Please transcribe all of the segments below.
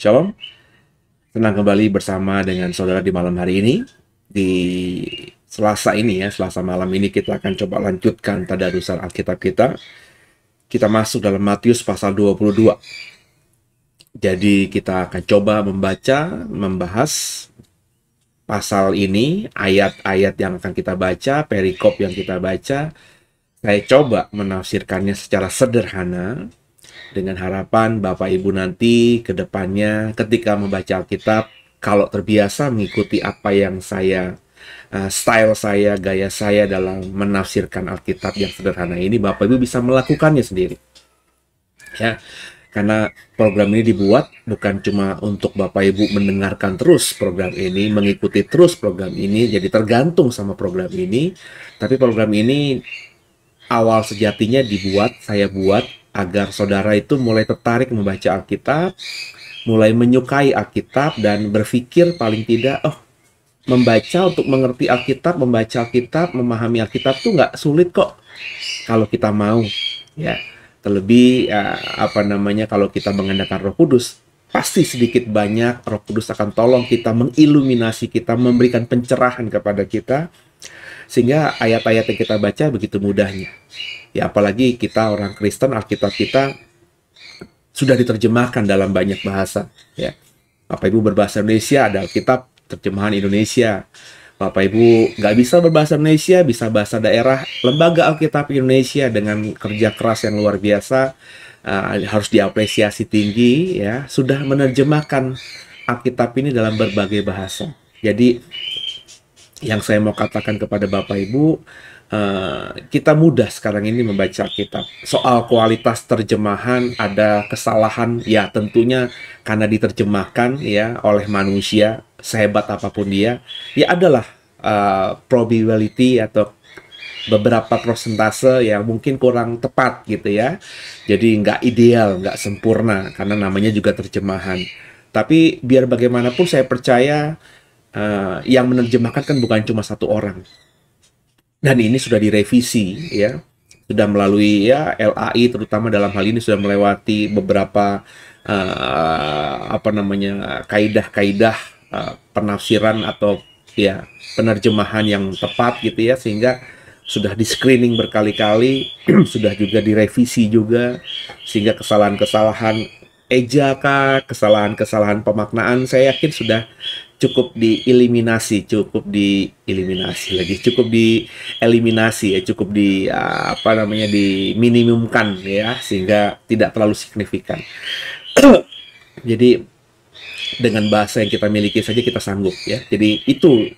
Shalom, senang kembali bersama dengan saudara di malam hari ini. Di Selasa ini ya, Selasa malam ini kita akan coba lanjutkan tadarusan Alkitab kita. Kita masuk dalam Matius pasal 22. Jadi kita akan coba membahas pasal ini, ayat-ayat yang akan kita baca, perikop yang kita baca. Saya coba menafsirkannya secara sederhana, dengan harapan Bapak Ibu nanti ke depannya ketika membaca Alkitab, kalau terbiasa mengikuti apa yang style saya, gaya saya dalam menafsirkan Alkitab yang sederhana ini, Bapak Ibu bisa melakukannya sendiri. Ya, karena program ini dibuat bukan cuma untuk Bapak Ibu mendengarkan terus program ini, mengikuti terus program ini, jadi tergantung sama program ini, tapi program ini awal sejatinya saya buat agar saudara itu mulai tertarik membaca Alkitab, mulai menyukai Alkitab, dan berpikir paling tidak, untuk mengerti Alkitab, membaca Alkitab, memahami Alkitab tuh nggak sulit kok kalau kita mau, ya. Terlebih kalau kita mengandalkan Roh Kudus, pasti sedikit banyak Roh Kudus akan tolong kita, mengiluminasi kita, memberikan pencerahan kepada kita, sehingga ayat-ayat yang kita baca begitu mudahnya. Ya, apalagi kita orang Kristen, Alkitab kita sudah diterjemahkan dalam banyak bahasa. Ya, Bapak Ibu berbahasa Indonesia, ada Alkitab terjemahan Indonesia. Bapak Ibu nggak bisa berbahasa Indonesia, bisa bahasa daerah. Lembaga Alkitab Indonesia dengan kerja keras yang luar biasa, harus diapresiasi tinggi, ya, sudah menerjemahkan Alkitab ini dalam berbagai bahasa. Jadi yang saya mau katakan kepada Bapak Ibu, kita mudah sekarang ini membaca Alkitab. Soal kualitas terjemahan ada kesalahan, ya tentunya karena diterjemahkan ya oleh manusia, sehebat apapun dia, ya adalah probability atau beberapa persentase yang mungkin kurang tepat gitu ya. Jadi nggak ideal, nggak sempurna, karena namanya juga terjemahan. Tapi biar bagaimanapun saya percaya yang menerjemahkan kan bukan cuma satu orang. Dan ini sudah direvisi ya, sudah melalui ya LAI, terutama dalam hal ini sudah melewati beberapa kaidah-kaidah penafsiran atau ya penerjemahan yang tepat gitu ya, sehingga sudah di screening berkali-kali, sudah juga direvisi juga, sehingga kesalahan-kesalahan ejaka, kesalahan-kesalahan pemaknaan saya yakin sudah cukup dieliminasi ya, cukup diminimumkan ya, sehingga tidak terlalu signifikan. Jadi dengan bahasa yang kita miliki saja kita sanggup ya. Jadi itu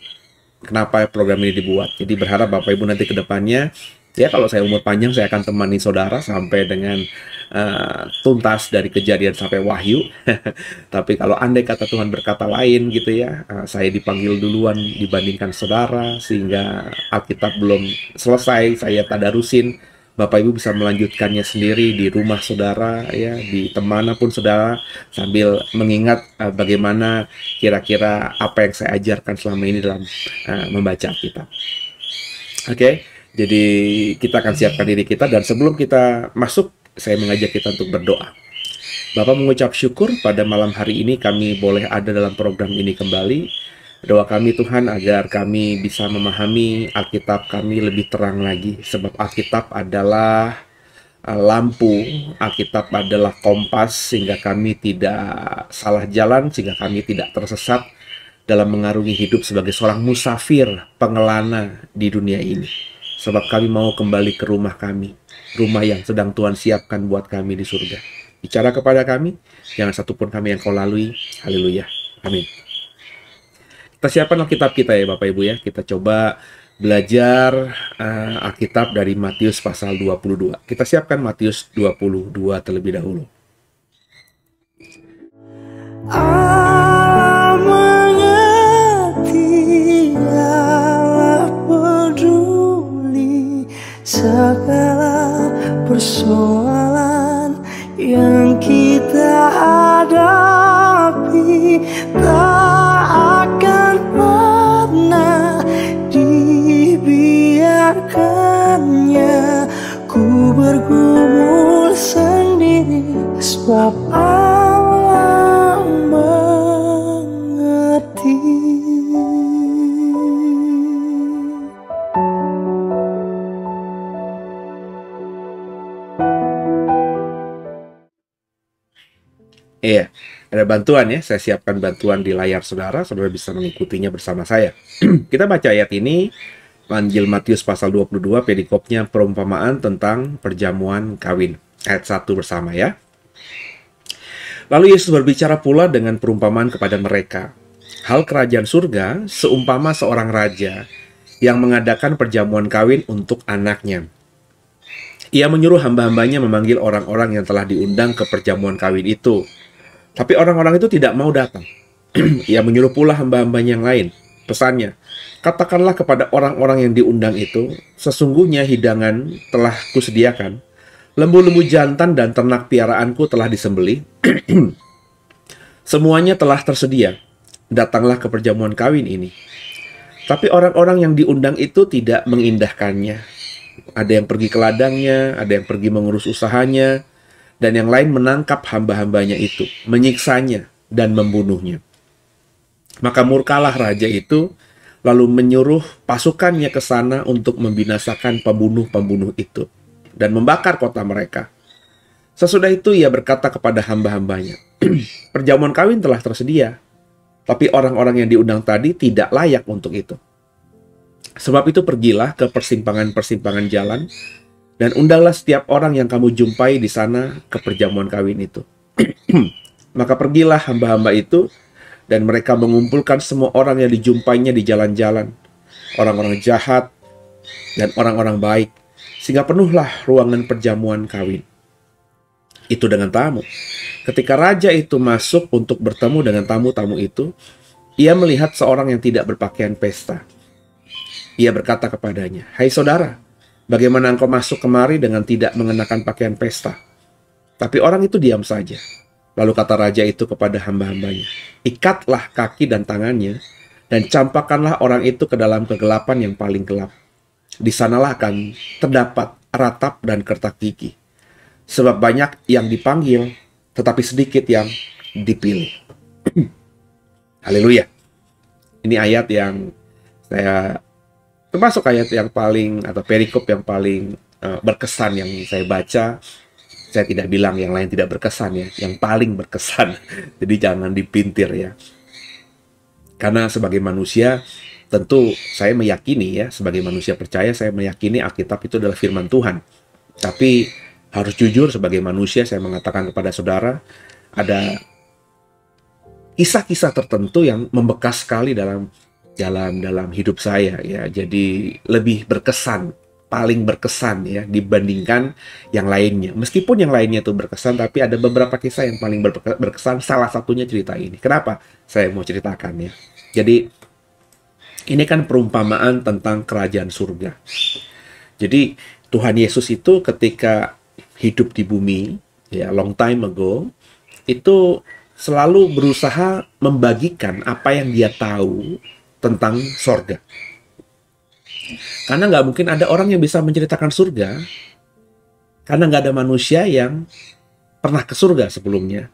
kenapa program ini dibuat. Jadi berharap Bapak Ibu nanti ke depannya, ya kalau saya umur panjang, saya akan temani saudara sampai dengan tuntas dari Kejadian sampai Wahyu. Tapi kalau andai kata Tuhan berkata lain gitu ya, saya dipanggil duluan dibandingkan saudara, sehingga Alkitab belum selesai saya tadarusin, Bapak Ibu bisa melanjutkannya sendiri di rumah saudara ya, di mana pun saudara, sambil mengingat bagaimana kira-kira apa yang saya ajarkan selama ini dalam membaca Alkitab. Oke, jadi kita akan siapkan diri kita, dan sebelum kita masuk, saya mengajak kita untuk berdoa. Bapak mengucap syukur pada malam hari ini kami boleh ada dalam program ini kembali. Doa kami Tuhan agar kami bisa memahami Alkitab kami lebih terang lagi, sebab Alkitab adalah lampu, Alkitab adalah kompas, sehingga kami tidak salah jalan, sehingga kami tidak tersesat dalam mengarungi hidup sebagai seorang musafir, pengelana di dunia ini. Sebab kami mau kembali ke rumah kami, rumah yang sedang Tuhan siapkan buat kami di surga. Bicara kepada kami, jangan satupun kami yang kau lalui. Haleluya. Amin. Kita siapkan Alkitab kita ya Bapak Ibu ya. Kita coba belajar Alkitab dari Matius pasal 22. Kita siapkan Matius 22 terlebih dahulu. Mengerti Allah peduli segala persoalan yang kita hadapi, tak akan pernah dibiarkannya ku bergumul sendiri, sebab Allah mengerti. Iya, ada bantuan ya. Saya siapkan bantuan di layar saudara. Saudara bisa mengikutinya bersama saya. Kita baca ayat ini, Injil Matius pasal 22, perikopnya perumpamaan tentang perjamuan kawin. Ayat 1 bersama ya. Lalu Yesus berbicara pula dengan perumpamaan kepada mereka. Hal kerajaan surga seumpama seorang raja yang mengadakan perjamuan kawin untuk anaknya. Ia menyuruh hamba-hambanya memanggil orang-orang yang telah diundang ke perjamuan kawin itu. Tapi orang-orang itu tidak mau datang. Ia menyuruh pula hamba-hambanya yang lain. Pesannya, katakanlah kepada orang-orang yang diundang itu, sesungguhnya hidangan telah kusediakan. Lembu-lembu jantan dan ternak piaraanku telah disembelih. Semuanya telah tersedia. Datanglah ke perjamuan kawin ini. Tapi orang-orang yang diundang itu tidak mengindahkannya. Ada yang pergi ke ladangnya, ada yang pergi mengurus usahanya, dan yang lain menangkap hamba-hambanya itu, menyiksanya, dan membunuhnya. Maka murkalah raja itu, lalu menyuruh pasukannya ke sana untuk membinasakan pembunuh-pembunuh itu, dan membakar kota mereka. Sesudah itu ia berkata kepada hamba-hambanya, perjamuan kawin telah tersedia, tapi orang-orang yang diundang tadi tidak layak untuk itu. Sebab itu pergilah ke persimpangan-persimpangan jalan, dan undanglah setiap orang yang kamu jumpai di sana ke perjamuan kawin itu. Maka pergilah hamba-hamba itu, dan mereka mengumpulkan semua orang yang dijumpainya di jalan-jalan, orang-orang jahat dan orang-orang baik, sehingga penuhlah ruangan perjamuan kawin itu dengan tamu. Ketika raja itu masuk untuk bertemu dengan tamu-tamu itu, ia melihat seorang yang tidak berpakaian pesta. Ia berkata kepadanya, "Hai saudara, bagaimana engkau masuk kemari dengan tidak mengenakan pakaian pesta?" Tapi orang itu diam saja. Lalu kata raja itu kepada hamba-hambanya, "Ikatlah kaki dan tangannya, dan campakkanlah orang itu ke dalam kegelapan yang paling gelap. Di sanalah akan terdapat ratap dan kertak gigi. Sebab banyak yang dipanggil, tetapi sedikit yang dipilih." Haleluya. Ini ayat yang termasuk ayat yang paling, atau perikop yang paling berkesan yang saya baca. Saya tidak bilang yang lain tidak berkesan ya, yang paling berkesan. Jadi jangan dipintir ya. Karena sebagai manusia, tentu saya meyakini ya, sebagai manusia percaya, saya meyakini Alkitab itu adalah firman Tuhan. Tapi harus jujur, sebagai manusia saya mengatakan kepada saudara, ada kisah-kisah tertentu yang membekas sekali dalam hidup saya ya. Jadi lebih berkesan, paling berkesan ya dibandingkan yang lainnya. Meskipun yang lainnya itu berkesan, tapi ada beberapa kisah yang paling berkesan. Salah satunya cerita ini. Kenapa saya mau ceritakan ya? Jadi ini kan perumpamaan tentang kerajaan surga. Jadi Tuhan Yesus itu ketika hidup di bumi ya, long time ago, itu selalu berusaha membagikan apa yang dia tahu tentang surga. Karena nggak mungkin ada orang yang bisa menceritakan surga, karena nggak ada manusia yang pernah ke surga sebelumnya.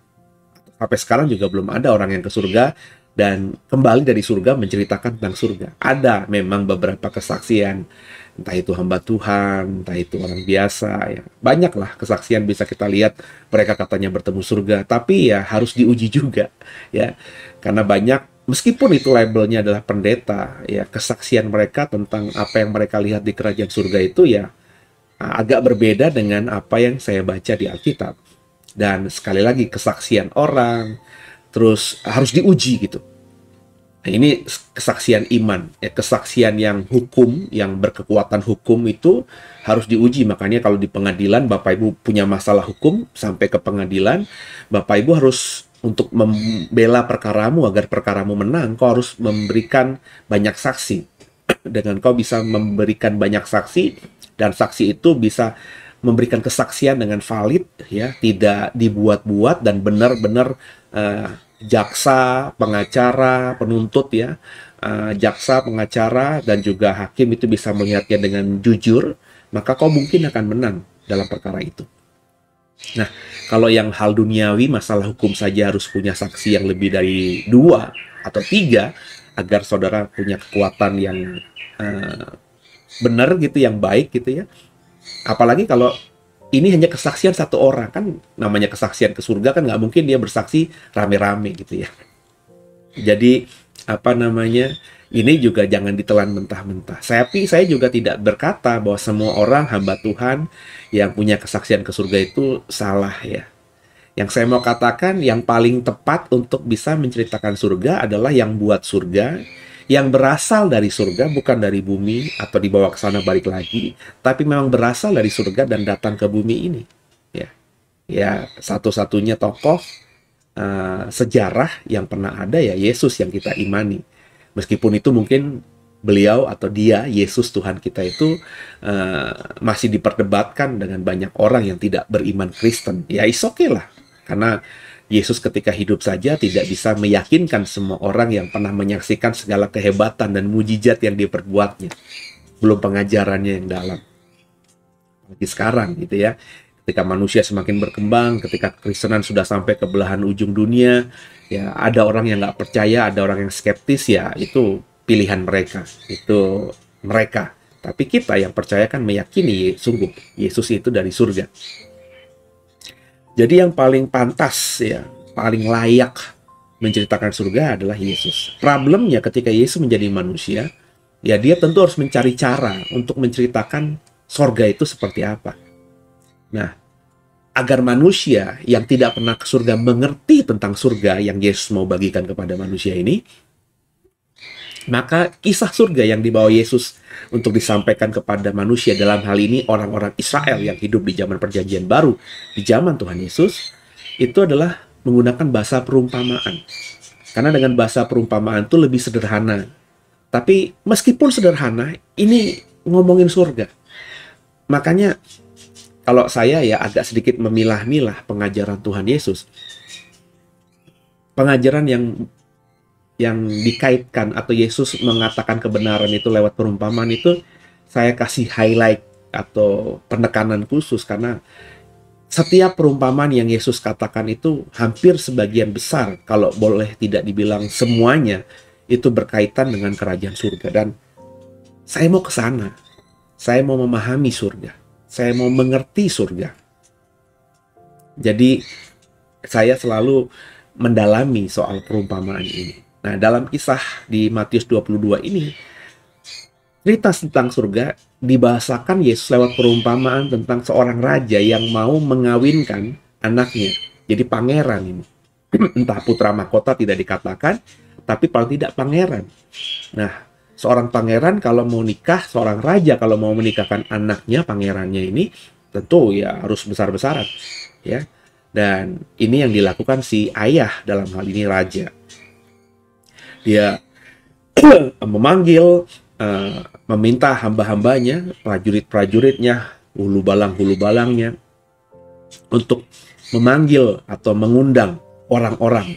Sampai sekarang juga belum ada orang yang ke surga dan kembali dari surga menceritakan tentang surga. Ada memang beberapa kesaksian, entah itu hamba Tuhan, entah itu orang biasa, ya. Banyaklah kesaksian bisa kita lihat, mereka katanya bertemu surga, tapi ya harus diuji juga, ya. Karena banyak, meskipun itu labelnya adalah pendeta, ya kesaksian mereka tentang apa yang mereka lihat di kerajaan surga itu ya agak berbeda dengan apa yang saya baca di Alkitab. Dan sekali lagi kesaksian orang terus harus diuji gitu. Nah, ini kesaksian iman, ya, kesaksian yang hukum, yang berkekuatan hukum itu harus diuji. Makanya kalau di pengadilan, Bapak Ibu punya masalah hukum, sampai ke pengadilan, Bapak Ibu harus untuk membela perkaramu agar perkaramu menang, kau harus memberikan banyak saksi. Dengan kau bisa memberikan banyak saksi, dan saksi itu bisa memberikan kesaksian dengan valid, ya, tidak dibuat-buat dan benar-benar jaksa, pengacara, penuntut, ya, jaksa, pengacara, dan juga hakim itu bisa melihatnya dengan jujur, maka kau mungkin akan menang dalam perkara itu. Nah, kalau yang hal duniawi, masalah hukum saja harus punya saksi yang lebih dari 2 atau 3 agar saudara punya kekuatan yang benar gitu, yang baik gitu ya. Apalagi kalau ini hanya kesaksian satu orang, kan namanya kesaksian ke surga kan nggak mungkin dia bersaksi rame-rame gitu ya. Jadi apa namanya, ini juga jangan ditelan mentah-mentah. Saya juga tidak berkata bahwa semua orang hamba Tuhan yang punya kesaksian ke surga itu salah ya. Yang saya mau katakan, yang paling tepat untuk bisa menceritakan surga adalah yang buat surga, yang berasal dari surga, bukan dari bumi atau dibawa ke sana balik lagi, tapi memang berasal dari surga dan datang ke bumi ini. Ya, ya, satu-satunya tokoh sejarah yang pernah ada ya Yesus yang kita imani. Meskipun itu mungkin beliau atau dia, Yesus Tuhan kita itu masih diperdebatkan dengan banyak orang yang tidak beriman Kristen. Ya, is okay lah. Karena Yesus ketika hidup saja tidak bisa meyakinkan semua orang yang pernah menyaksikan segala kehebatan dan mujizat yang diperbuatnya. Belum pengajarannya yang dalam. Lagi sekarang gitu ya. Ketika manusia semakin berkembang, ketika kekristenan sudah sampai ke belahan ujung dunia, ya ada orang yang nggak percaya, ada orang yang skeptis, ya itu pilihan mereka. Itu mereka. Tapi kita yang percaya kan meyakini sungguh Yesus itu dari surga. Jadi yang paling pantas ya, paling layak menceritakan surga adalah Yesus. Problemnya ketika Yesus menjadi manusia, ya dia tentu harus mencari cara untuk menceritakan surga itu seperti apa. Nah, agar manusia yang tidak pernah ke surga mengerti tentang surga yang Yesus mau bagikan kepada manusia ini, maka kisah surga yang dibawa Yesus untuk disampaikan kepada manusia, dalam hal ini orang-orang Israel yang hidup di zaman Perjanjian Baru, di zaman Tuhan Yesus, itu adalah menggunakan bahasa perumpamaan. Karena dengan bahasa perumpamaan itu lebih sederhana. Tapi meskipun sederhana, ini ngomongin surga. Makanya kalau saya ya agak sedikit memilah-milah pengajaran Tuhan Yesus. Pengajaran yang dikaitkan atau Yesus mengatakan kebenaran itu lewat perumpamaan itu saya kasih highlight atau penekanan khusus, karena setiap perumpamaan yang Yesus katakan itu hampir sebagian besar, kalau boleh tidak dibilang semuanya, itu berkaitan dengan kerajaan surga. Dan saya mau ke sana. Saya mau memahami surga. Saya mau mengerti surga. Jadi saya selalu mendalami soal perumpamaan ini. Nah, dalam kisah di Matius 22 ini, cerita tentang surga dibahasakan Yesus lewat perumpamaan tentang seorang raja yang mau mengawinkan anaknya. Jadi pangeran ini. Entah putra mahkota tidak dikatakan, tapi paling tidak pangeran. Nah, seorang pangeran kalau mau nikah, seorang raja kalau mau menikahkan anaknya, pangerannya ini, tentu ya harus besar-besaran. Ya. Dan ini yang dilakukan si ayah, dalam hal ini raja. Dia memanggil, meminta hamba-hambanya, prajurit-prajuritnya, hulu balangnya, untuk memanggil atau mengundang orang-orang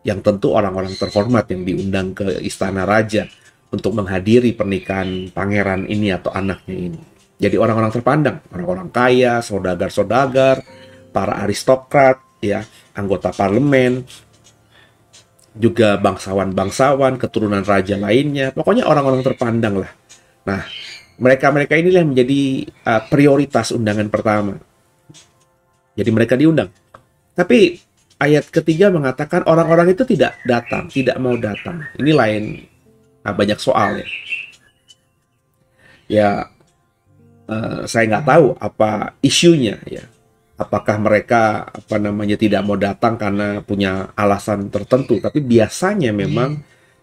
yang tentu orang-orang terhormat yang diundang ke istana raja untuk menghadiri pernikahan pangeran ini atau anaknya ini. Jadi orang-orang terpandang, orang-orang kaya, saudagar-saudagar, para aristokrat, ya, anggota parlemen, juga bangsawan-bangsawan, keturunan raja lainnya, pokoknya orang-orang terpandang lah. Nah, mereka-mereka inilah yang menjadi prioritas undangan pertama. Jadi mereka diundang. Tapi ayat ketiga mengatakan orang-orang itu tidak datang, tidak mau datang. Ini lain, banyak soal ya. Ya, saya nggak tahu apa isunya ya. Apakah mereka tidak mau datang karena punya alasan tertentu? Tapi biasanya memang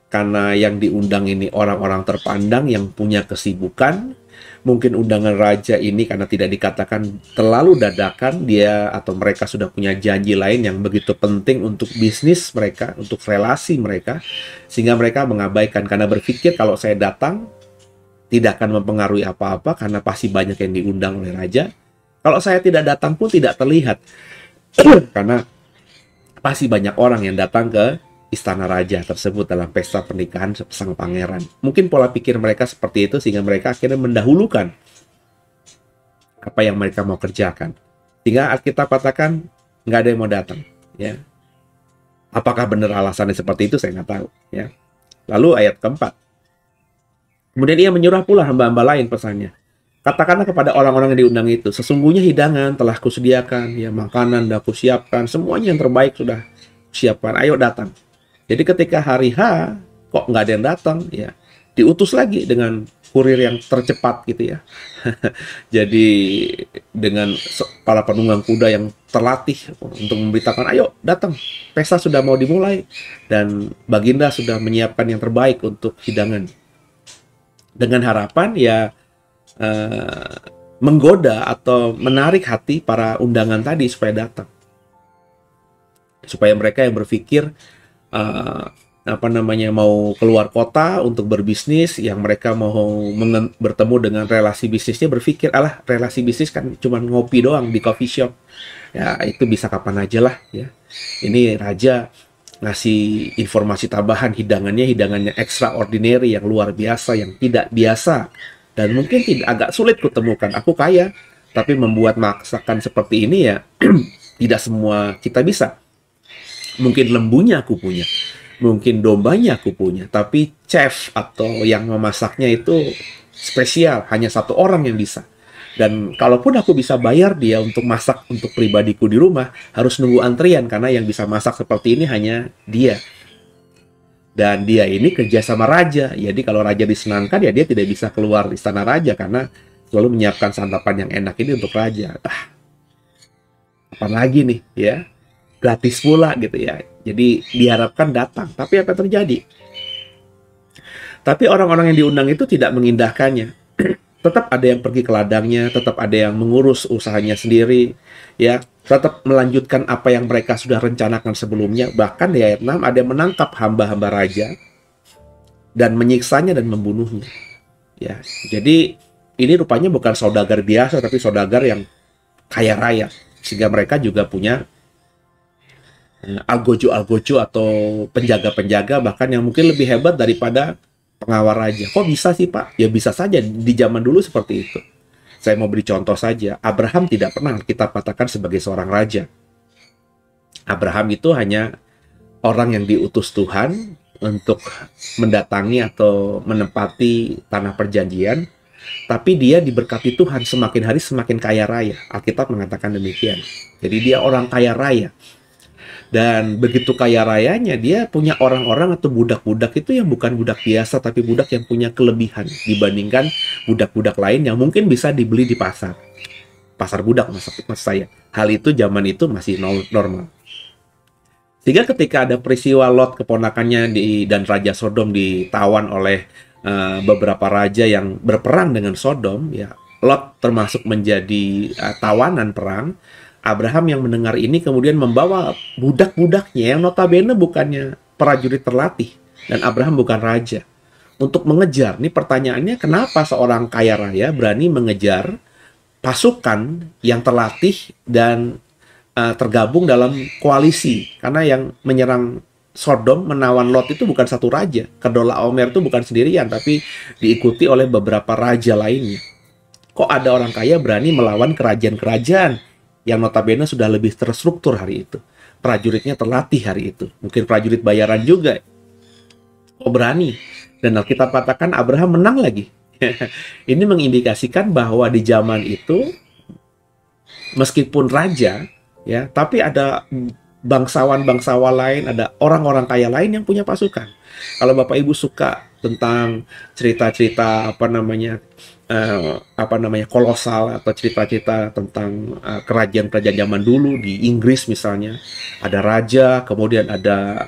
karena yang diundang ini orang-orang terpandang yang punya kesibukan. Mungkin undangan raja ini karena tidak dikatakan terlalu dadakan, dia atau mereka sudah punya janji lain yang begitu penting untuk bisnis mereka, untuk relasi mereka, sehingga mereka mengabaikan karena berpikir kalau saya datang tidak akan mempengaruhi apa-apa karena pasti banyak yang diundang oleh raja. Kalau saya tidak datang pun tidak terlihat karena pasti banyak orang yang datang ke istana raja tersebut dalam pesta pernikahan sang pangeran. Mungkin pola pikir mereka seperti itu sehingga mereka akhirnya mendahulukan apa yang mereka mau kerjakan. Sehingga Alkitab katakan nggak ada yang mau datang. Ya, apakah benar alasannya seperti itu saya nggak tahu. Ya. Lalu ayat keempat. Kemudian ia menyuruh pula hamba-hamba lain pesannya. Katakanlah kepada orang-orang yang diundang itu, sesungguhnya hidangan telah kusediakan, ya makanan sudah kusiapkan, semuanya yang terbaik sudah siapkan. Ayo datang. Jadi ketika hari H, kok nggak ada yang datang, ya diutus lagi dengan kurir yang tercepat gitu ya. Jadi dengan para penunggang kuda yang terlatih untuk memberitakan, ayo datang, pesta sudah mau dimulai. Dan Baginda sudah menyiapkan yang terbaik untuk hidangan. Dengan harapan ya menggoda atau menarik hati para undangan tadi supaya datang. Supaya mereka yang berpikir mau keluar kota untuk berbisnis, yang mereka mau bertemu dengan relasi bisnisnya berpikir, alah relasi bisnis kan cuma ngopi doang di coffee shop, ya itu bisa kapan aja lah ya. Ini raja ngasih informasi tambahan, hidangannya extraordinary, yang luar biasa, yang tidak biasa, dan mungkin agak sulit kutemukan. Aku kaya, tapi membuat masakan seperti ini ya tidak semua kita bisa. Mungkin lembunya aku punya, mungkin dombanya aku punya, tapi chef atau yang memasaknya itu spesial, hanya satu orang yang bisa. Dan kalaupun aku bisa bayar dia untuk masak untuk pribadiku di rumah, harus nunggu antrian karena yang bisa masak seperti ini hanya dia. Dan dia ini kerja sama raja, jadi kalau raja disenangkan ya dia tidak bisa keluar istana raja karena selalu menyiapkan santapan yang enak ini untuk raja. Apa lagi nih ya? Gratis pula gitu ya. Jadi diharapkan datang. Tapi apa terjadi? Tapi orang-orang yang diundang itu tidak mengindahkannya. Tetap ada yang pergi ke ladangnya, tetap ada yang mengurus usahanya sendiri, ya, tetap melanjutkan apa yang mereka sudah rencanakan sebelumnya. Bahkan di ayat 6 ada yang menangkap hamba-hamba raja dan menyiksanya dan membunuhnya. Ya, jadi ini rupanya bukan saudagar biasa, tapi saudagar yang kaya raya, sehingga mereka juga punya algojo-algojo atau penjaga-penjaga bahkan yang mungkin lebih hebat daripada pengawal raja. Kok bisa sih Pak? Ya bisa saja, di zaman dulu seperti itu. Saya mau beri contoh saja. Abraham tidak pernah kita katakan sebagai seorang raja. Abraham itu hanya orang yang diutus Tuhan untuk mendatangi atau menempati tanah perjanjian, tapi dia diberkati Tuhan, semakin hari semakin kaya raya. Alkitab mengatakan demikian. Jadi dia orang kaya raya. Dan begitu kaya rayanya, dia punya orang-orang atau budak-budak itu yang bukan budak biasa, tapi budak yang punya kelebihan dibandingkan budak-budak lain yang mungkin bisa dibeli di pasar. Pasar budak maksud saya. Hal itu zaman itu masih normal. Sehingga ketika ada peristiwa Lot keponakannya dan Raja Sodom ditawan oleh beberapa raja yang berperang dengan Sodom, ya Lot termasuk menjadi tawanan perang. Abraham yang mendengar ini kemudian membawa budak-budaknya yang notabene bukannya prajurit terlatih, dan Abraham bukan raja, untuk mengejar. Ini pertanyaannya, kenapa seorang kaya raya berani mengejar pasukan yang terlatih dan tergabung dalam koalisi? Karena yang menyerang Sodom, menawan Lot itu bukan satu raja. Kedorlaomer itu bukan sendirian, tapi diikuti oleh beberapa raja lainnya. Kok ada orang kaya berani melawan kerajaan-kerajaan yang notabene sudah lebih terstruktur hari itu? Prajuritnya terlatih hari itu. Mungkin prajurit bayaran juga. Kok berani? Dan Alkitab katakan Abraham menang lagi. Ini mengindikasikan bahwa di zaman itu, meskipun raja, ya, tapi ada bangsawan-bangsawan lain, ada orang-orang kaya lain yang punya pasukan. Kalau Bapak Ibu suka tentang cerita-cerita kolosal atau cerita-cerita tentang kerajaan-kerajaan zaman dulu di Inggris misalnya, ada raja, kemudian ada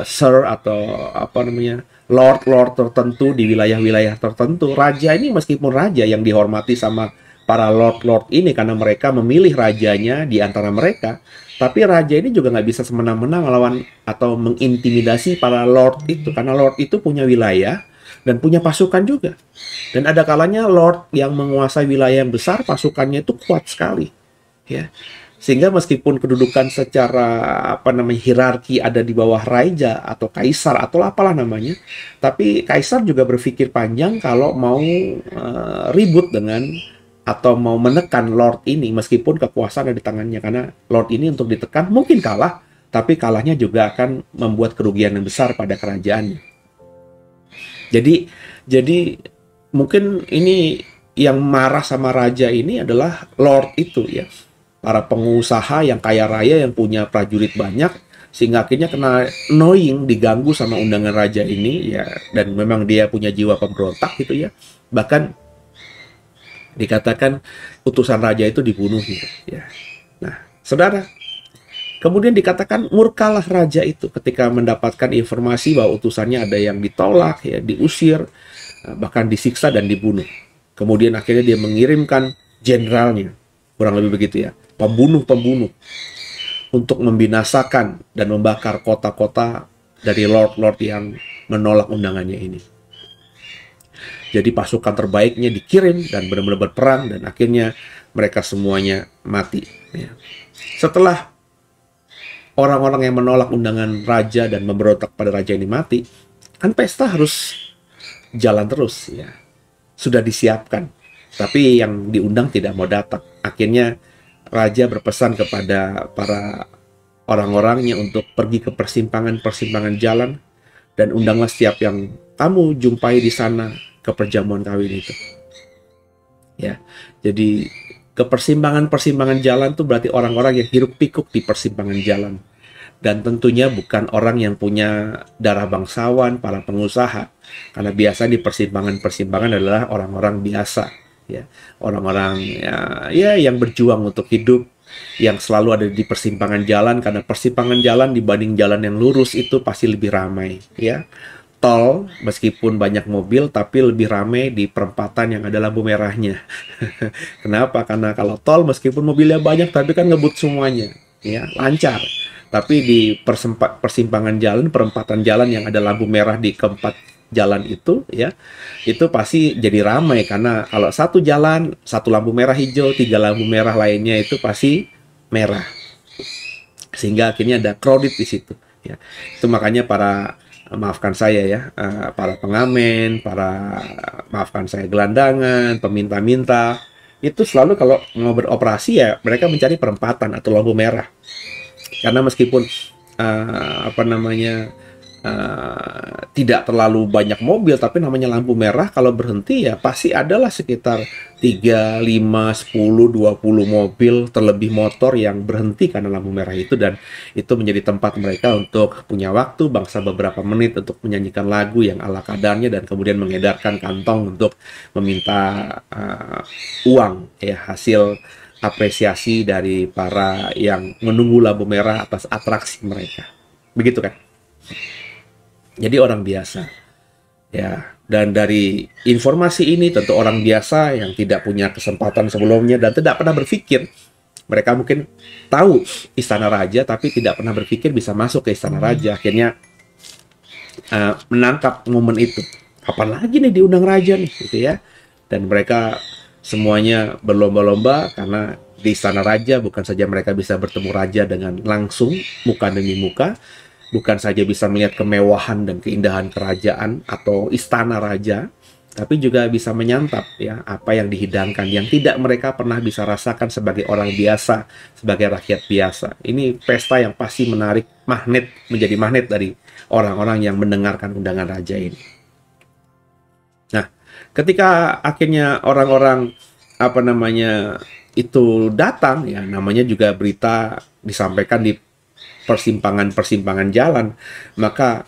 sir atau apa namanya lord tertentu di wilayah-wilayah tertentu. Raja ini meskipun raja yang dihormati sama para lord ini karena mereka memilih rajanya di antara mereka, tapi raja ini juga nggak bisa semena-mena melawan atau mengintimidasi para lord itu karena lord itu punya wilayah dan punya pasukan juga. Dan ada kalanya lord yang menguasai wilayah yang besar, pasukannya itu kuat sekali, ya. Sehingga meskipun kedudukan secara apa namanya hierarki ada di bawah raja atau kaisar atau apalah namanya, tapi kaisar juga berpikir panjang kalau mau ribut dengan atau mau menekan lord ini meskipun kekuasaan ada di tangannya, karena lord ini untuk ditekan mungkin kalah, tapi kalahnya juga akan membuat kerugian yang besar pada kerajaannya. Jadi mungkin ini yang marah sama raja ini adalah lord itu, ya. Para pengusaha yang kaya raya yang punya prajurit banyak, sehingga akhirnya kena annoying, diganggu sama undangan raja ini, ya. Dan memang dia punya jiwa pemberontak gitu, ya. Bahkan dikatakan utusan raja itu dibunuh gitu, ya. Nah, saudara, kemudian dikatakan murkalah raja itu ketika mendapatkan informasi bahwa utusannya ada yang ditolak, ya, diusir, bahkan disiksa dan dibunuh. Kemudian akhirnya dia mengirimkan jenderalnya, kurang lebih begitu, ya, pembunuh-pembunuh untuk membinasakan dan membakar kota-kota dari lord-lord yang menolak undangannya ini. Jadi pasukan terbaiknya dikirim dan benar-benar berperang dan akhirnya mereka semuanya mati, ya. Setelah orang-orang yang menolak undangan raja dan memberontak pada raja ini mati, kan pesta harus jalan terus, ya. Sudah disiapkan, tapi yang diundang tidak mau datang. Akhirnya raja berpesan kepada para orang-orangnya untuk pergi ke persimpangan-persimpangan jalan dan undanglah setiap yang kamu jumpai di sana ke perjamuan kawin itu. Ya, jadi ke persimpangan-persimpangan jalan itu berarti orang-orang yang hiruk pikuk di persimpangan jalan. Dan tentunya bukan orang yang punya darah bangsawan, para pengusaha. Karena biasa di persimpangan-persimpangan adalah orang-orang biasa, ya. Orang-orang ya yang berjuang untuk hidup, yang selalu ada di persimpangan jalan, karena persimpangan jalan dibanding jalan yang lurus itu pasti lebih ramai, ya. Tol meskipun banyak mobil tapi lebih ramai di perempatan yang ada lampu merahnya. Kenapa? Karena kalau tol meskipun mobilnya banyak tapi kan ngebut semuanya, ya, lancar. Tapi di persimpangan jalan, perempatan jalan yang ada lampu merah di keempat jalan itu, ya, itu pasti jadi ramai karena kalau satu jalan, satu lampu merah hijau, 3 lampu merah lainnya itu pasti merah. Sehingga akhirnya ada crowded di situ, ya. Itu makanya maafkan saya, ya, para pengamen, maafkan saya gelandangan, peminta-minta, itu selalu kalau mau beroperasi ya mereka mencari perempatan atau lampu merah. Karena meskipun tidak terlalu banyak mobil, tapi namanya lampu merah kalau berhenti ya pasti adalah sekitar 3, 5, 10, 20 mobil terlebih motor yang berhenti karena lampu merah itu, dan itu menjadi tempat mereka untuk punya waktu bangsa beberapa menit untuk menyanyikan lagu yang ala kadarnya dan kemudian mengedarkan kantong untuk meminta uang, ya, hasil apresiasi dari para yang menunggu lampu merah atas atraksi mereka. Begitu kan? Jadi orang biasa, ya. Dan dari informasi ini tentu orang biasa yang tidak punya kesempatan sebelumnya dan tidak pernah berpikir, mereka mungkin tahu istana raja tapi tidak pernah berpikir bisa masuk ke istana raja. Akhirnya menangkap momen itu. Kapan lagi nih diundang raja nih, gitu, ya. Dan mereka semuanya berlomba-lomba karena di istana raja bukan saja mereka bisa bertemu raja dengan langsung muka demi muka, bukan saja bisa melihat kemewahan dan keindahan kerajaan atau istana raja, tapi juga bisa menyantap, ya, apa yang dihidangkan yang tidak mereka pernah bisa rasakan sebagai orang biasa, sebagai rakyat biasa. Ini pesta yang pasti menarik, menjadi magnet dari orang-orang yang mendengarkan undangan raja ini. Nah, ketika akhirnya orang-orang itu datang, ya, namanya juga berita disampaikan di persimpangan-persimpangan jalan, maka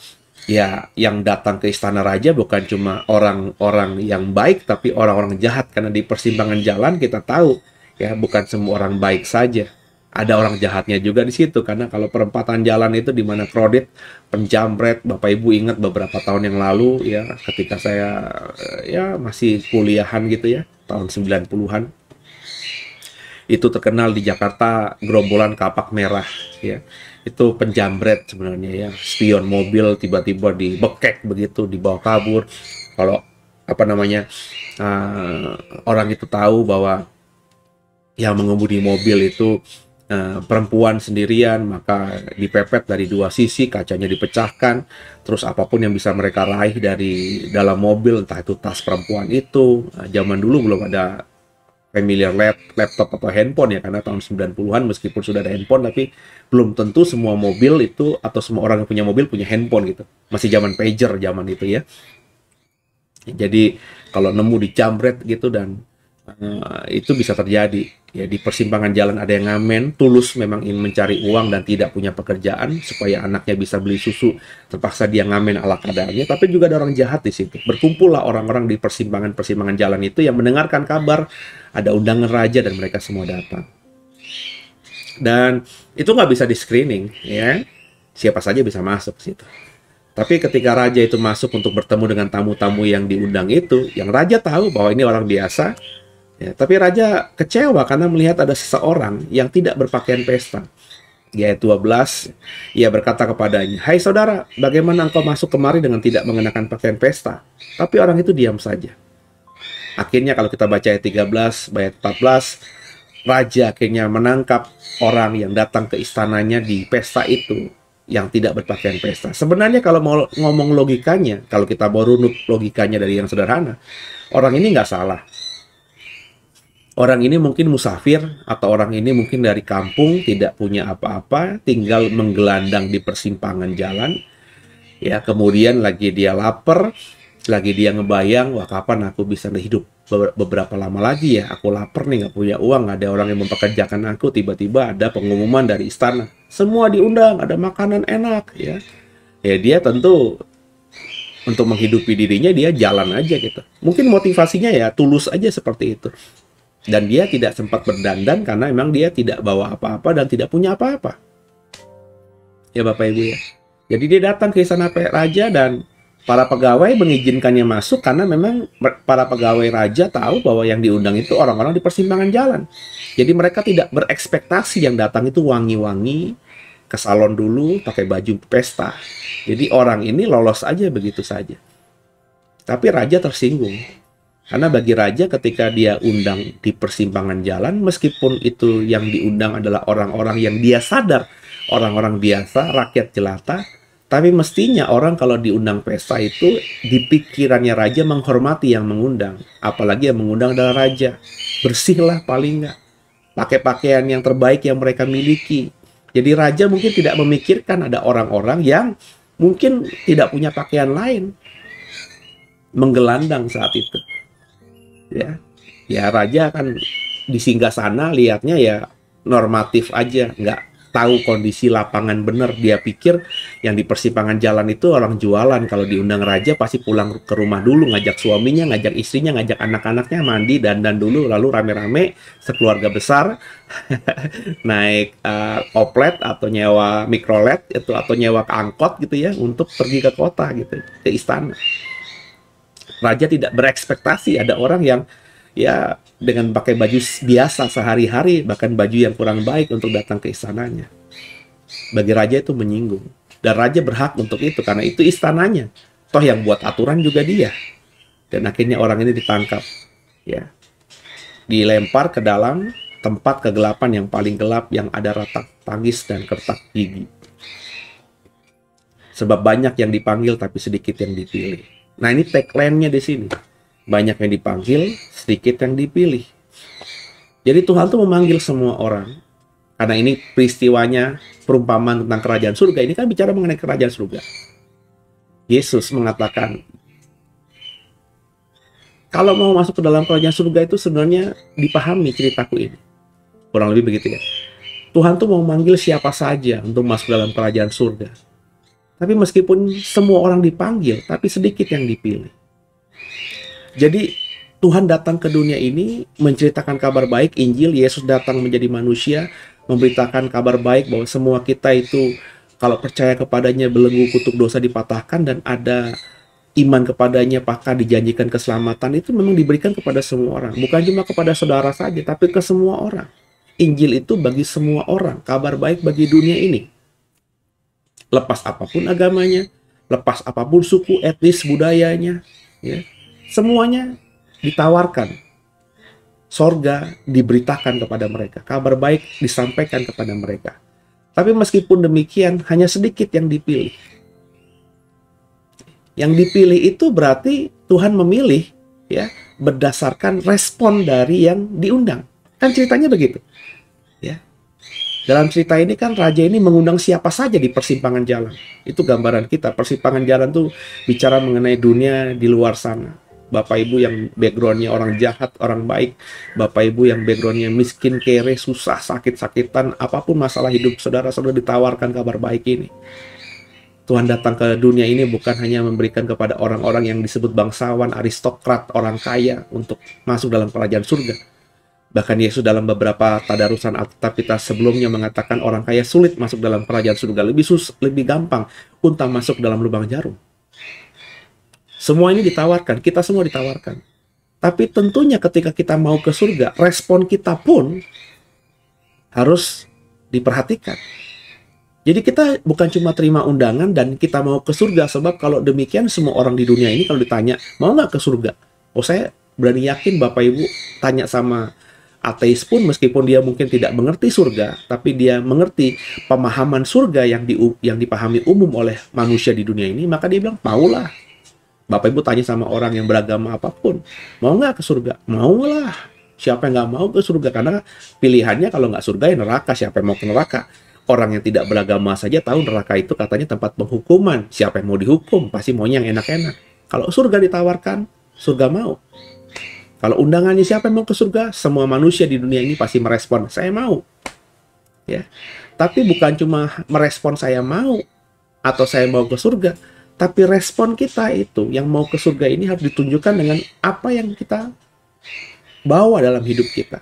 ya yang datang ke istana raja bukan cuma orang-orang yang baik tapi orang-orang jahat, karena di persimpangan jalan kita tahu, ya, bukan semua orang baik saja. ada orang jahatnya juga di situ, karena kalau perempatan jalan itu di mana crowded, penjamret. Bapak Ibu ingat beberapa tahun yang lalu ya, ketika saya ya masih kuliahan gitu ya, tahun 90-an, itu terkenal di Jakarta gerombolan kapak merah ya. Itu penjamret sebenarnya ya, spion mobil tiba-tiba dibekek begitu, dibawa kabur. Kalau apa namanya, orang itu tahu bahwa yang mengemudi mobil itu perempuan sendirian, maka dipepet dari dua sisi, kacanya dipecahkan, terus apapun yang bisa mereka raih dari dalam mobil, entah itu tas perempuan itu. Zaman dulu belum ada familiar laptop atau handphone ya, karena tahun 90-an meskipun sudah ada handphone, tapi belum tentu semua mobil itu atau semua orang yang punya mobil punya handphone gitu. Masih zaman pager zaman itu ya. Jadi kalau nemu dijamret gitu, dan itu bisa terjadi ya. Di persimpangan jalan ada yang ngamen, tulus memang ingin mencari uang dan tidak punya pekerjaan supaya anaknya bisa beli susu, terpaksa dia ngamen ala kadarnya. Tapi juga ada orang jahat di situ. Berkumpullah orang-orang di persimpangan jalan itu yang mendengarkan kabar ada undangan raja, dan mereka semua datang. Dan itu nggak bisa di screening ya, siapa saja bisa masuk ke situ. Tapi ketika raja itu masuk untuk bertemu dengan tamu-tamu yang diundang itu, yang raja tahu bahwa ini orang biasa, ya, tapi raja kecewa karena melihat ada seseorang yang tidak berpakaian pesta. Di ayat 12, ia berkata kepadanya, "Hai saudara, bagaimana engkau masuk kemari dengan tidak mengenakan pakaian pesta?" Tapi orang itu diam saja. Akhirnya kalau kita baca ayat 13, ayat 14, raja akhirnya menangkap orang yang datang ke istananya di pesta itu yang tidak berpakaian pesta. Sebenarnya kalau mau ngomong logikanya, kalau kita mau runut logikanya dari yang sederhana, orang ini nggak salah. Orang ini mungkin musafir, atau orang ini mungkin dari kampung, tidak punya apa-apa, tinggal menggelandang di persimpangan jalan. Ya, kemudian lagi dia lapar, lagi dia ngebayang, wah kapan aku bisa hidup beberapa lama lagi ya, aku lapar nih, nggak punya uang, nggak ada orang yang mempekerjakan aku. Tiba-tiba ada pengumuman dari istana, semua diundang, ada makanan enak ya. Ya dia tentu untuk menghidupi dirinya dia jalan aja gitu. Mungkin motivasinya ya tulus aja seperti itu. Dan dia tidak sempat berdandan karena memang dia tidak bawa apa-apa dan tidak punya apa-apa. Ya Bapak Ibu ya. Jadi dia datang ke istana raja, dan para pegawai mengizinkannya masuk karena memang para pegawai raja tahu bahwa yang diundang itu orang-orang di persimpangan jalan. Jadi mereka tidak berekspektasi yang datang itu wangi-wangi, ke salon dulu, pakai baju pesta. Jadi orang ini lolos aja begitu saja. Tapi raja tersinggung. Karena bagi raja ketika dia undang di persimpangan jalan, meskipun itu yang diundang adalah orang-orang yang dia sadar, orang-orang biasa, rakyat jelata, tapi mestinya orang kalau diundang pesta itu, di pikirannya raja menghormati yang mengundang. Apalagi yang mengundang adalah raja. Bersihlah paling nggak. Pakai pakaian yang terbaik yang mereka miliki. Jadi raja mungkin tidak memikirkan ada orang-orang yang mungkin tidak punya pakaian lain, menggelandang saat itu. Ya raja kan di singgasana lihatnya ya normatif aja, nggak tahu kondisi lapangan bener. Dia pikir yang di persimpangan jalan itu orang jualan. Kalau diundang raja pasti pulang ke rumah dulu, ngajak suaminya, ngajak istrinya, ngajak anak-anaknya mandi, dandan dulu, lalu rame-rame sekeluarga besar naik oplet atau nyewa mikrolet itu, atau nyewa angkot gitu ya, untuk pergi ke kota gitu, ke istana. Raja tidak berekspektasi ada orang yang ya dengan pakai baju biasa sehari-hari, bahkan baju yang kurang baik untuk datang ke istananya. Bagi raja itu menyinggung. Dan raja berhak untuk itu, karena itu istananya. Toh yang buat aturan juga dia. Dan akhirnya orang ini ditangkap. Ya, dilempar ke dalam tempat kegelapan yang paling gelap, yang ada retak tangis dan kertak gigi. Sebab banyak yang dipanggil tapi sedikit yang dipilih. Nah ini tagline-nya di sini. Banyak yang dipanggil, sedikit yang dipilih. Jadi Tuhan tuh memanggil semua orang. Karena ini peristiwanya, perumpamaan tentang kerajaan surga. Ini kan bicara mengenai kerajaan surga. Yesus mengatakan, kalau mau masuk ke dalam kerajaan surga itu sebenarnya dipahami ceritaku ini. Kurang lebih begitu ya. Tuhan tuh mau memanggil siapa saja untuk masuk dalam kerajaan surga. Tapi meskipun semua orang dipanggil, tapi sedikit yang dipilih. Jadi Tuhan datang ke dunia ini menceritakan kabar baik, Injil. Yesus datang menjadi manusia, memberitakan kabar baik bahwa semua kita itu kalau percaya kepadanya belenggu kutuk dosa dipatahkan dan ada iman kepadanya maka dijanjikan keselamatan. Itu memang diberikan kepada semua orang, bukan cuma kepada saudara saja tapi ke semua orang. Injil itu bagi semua orang, kabar baik bagi dunia ini. Lepas apapun agamanya, lepas apapun suku, etnis, budayanya, ya, semuanya ditawarkan. Sorga diberitakan kepada mereka, kabar baik disampaikan kepada mereka. Tapi meskipun demikian, hanya sedikit yang dipilih. Yang dipilih itu berarti Tuhan memilih, ya, berdasarkan respon dari yang diundang. Kan ceritanya begitu, ya. Dalam cerita ini kan raja ini mengundang siapa saja di persimpangan jalan. Itu gambaran kita. Persimpangan jalan tuh bicara mengenai dunia di luar sana. Bapak Ibu yang backgroundnya orang jahat, orang baik. Bapak Ibu yang backgroundnya miskin, kere, susah, sakit-sakitan. Apapun masalah hidup saudara-saudara ditawarkan kabar baik ini. Tuhan datang ke dunia ini bukan hanya memberikan kepada orang-orang yang disebut bangsawan, aristokrat, orang kaya untuk masuk dalam kerajaan surga. Bahkan Yesus dalam beberapa tadarusan Alkitab kita sebelumnya mengatakan orang kaya sulit masuk dalam kerajaan surga. Lebih gampang unta masuk dalam lubang jarum. Semua ini ditawarkan, kita semua ditawarkan. Tapi tentunya ketika kita mau ke surga, respon kita pun harus diperhatikan. Jadi kita bukan cuma terima undangan dan kita mau ke surga, sebab kalau demikian semua orang di dunia ini kalau ditanya, mau nggak ke surga? Oh, saya berani yakin Bapak Ibu tanya sama ateis pun, meskipun dia mungkin tidak mengerti surga, tapi dia mengerti pemahaman surga yang dipahami umum oleh manusia di dunia ini, maka dia bilang, maulah. Bapak Ibu tanya sama orang yang beragama apapun, mau nggak ke surga? Maulah. Siapa yang nggak mau ke surga? Karena pilihannya kalau nggak surga ya neraka. Siapa yang mau ke neraka? Orang yang tidak beragama saja tahu neraka itu katanya tempat penghukuman. Siapa yang mau dihukum? Pasti maunya yang enak-enak. Kalau surga ditawarkan, surga mau. Kalau undangannya siapa yang mau ke surga? Semua manusia di dunia ini pasti merespon, saya mau. Ya. Tapi bukan cuma merespon saya mau atau saya mau ke surga, tapi respon kita itu yang mau ke surga ini harus ditunjukkan dengan apa yang kita bawa dalam hidup kita.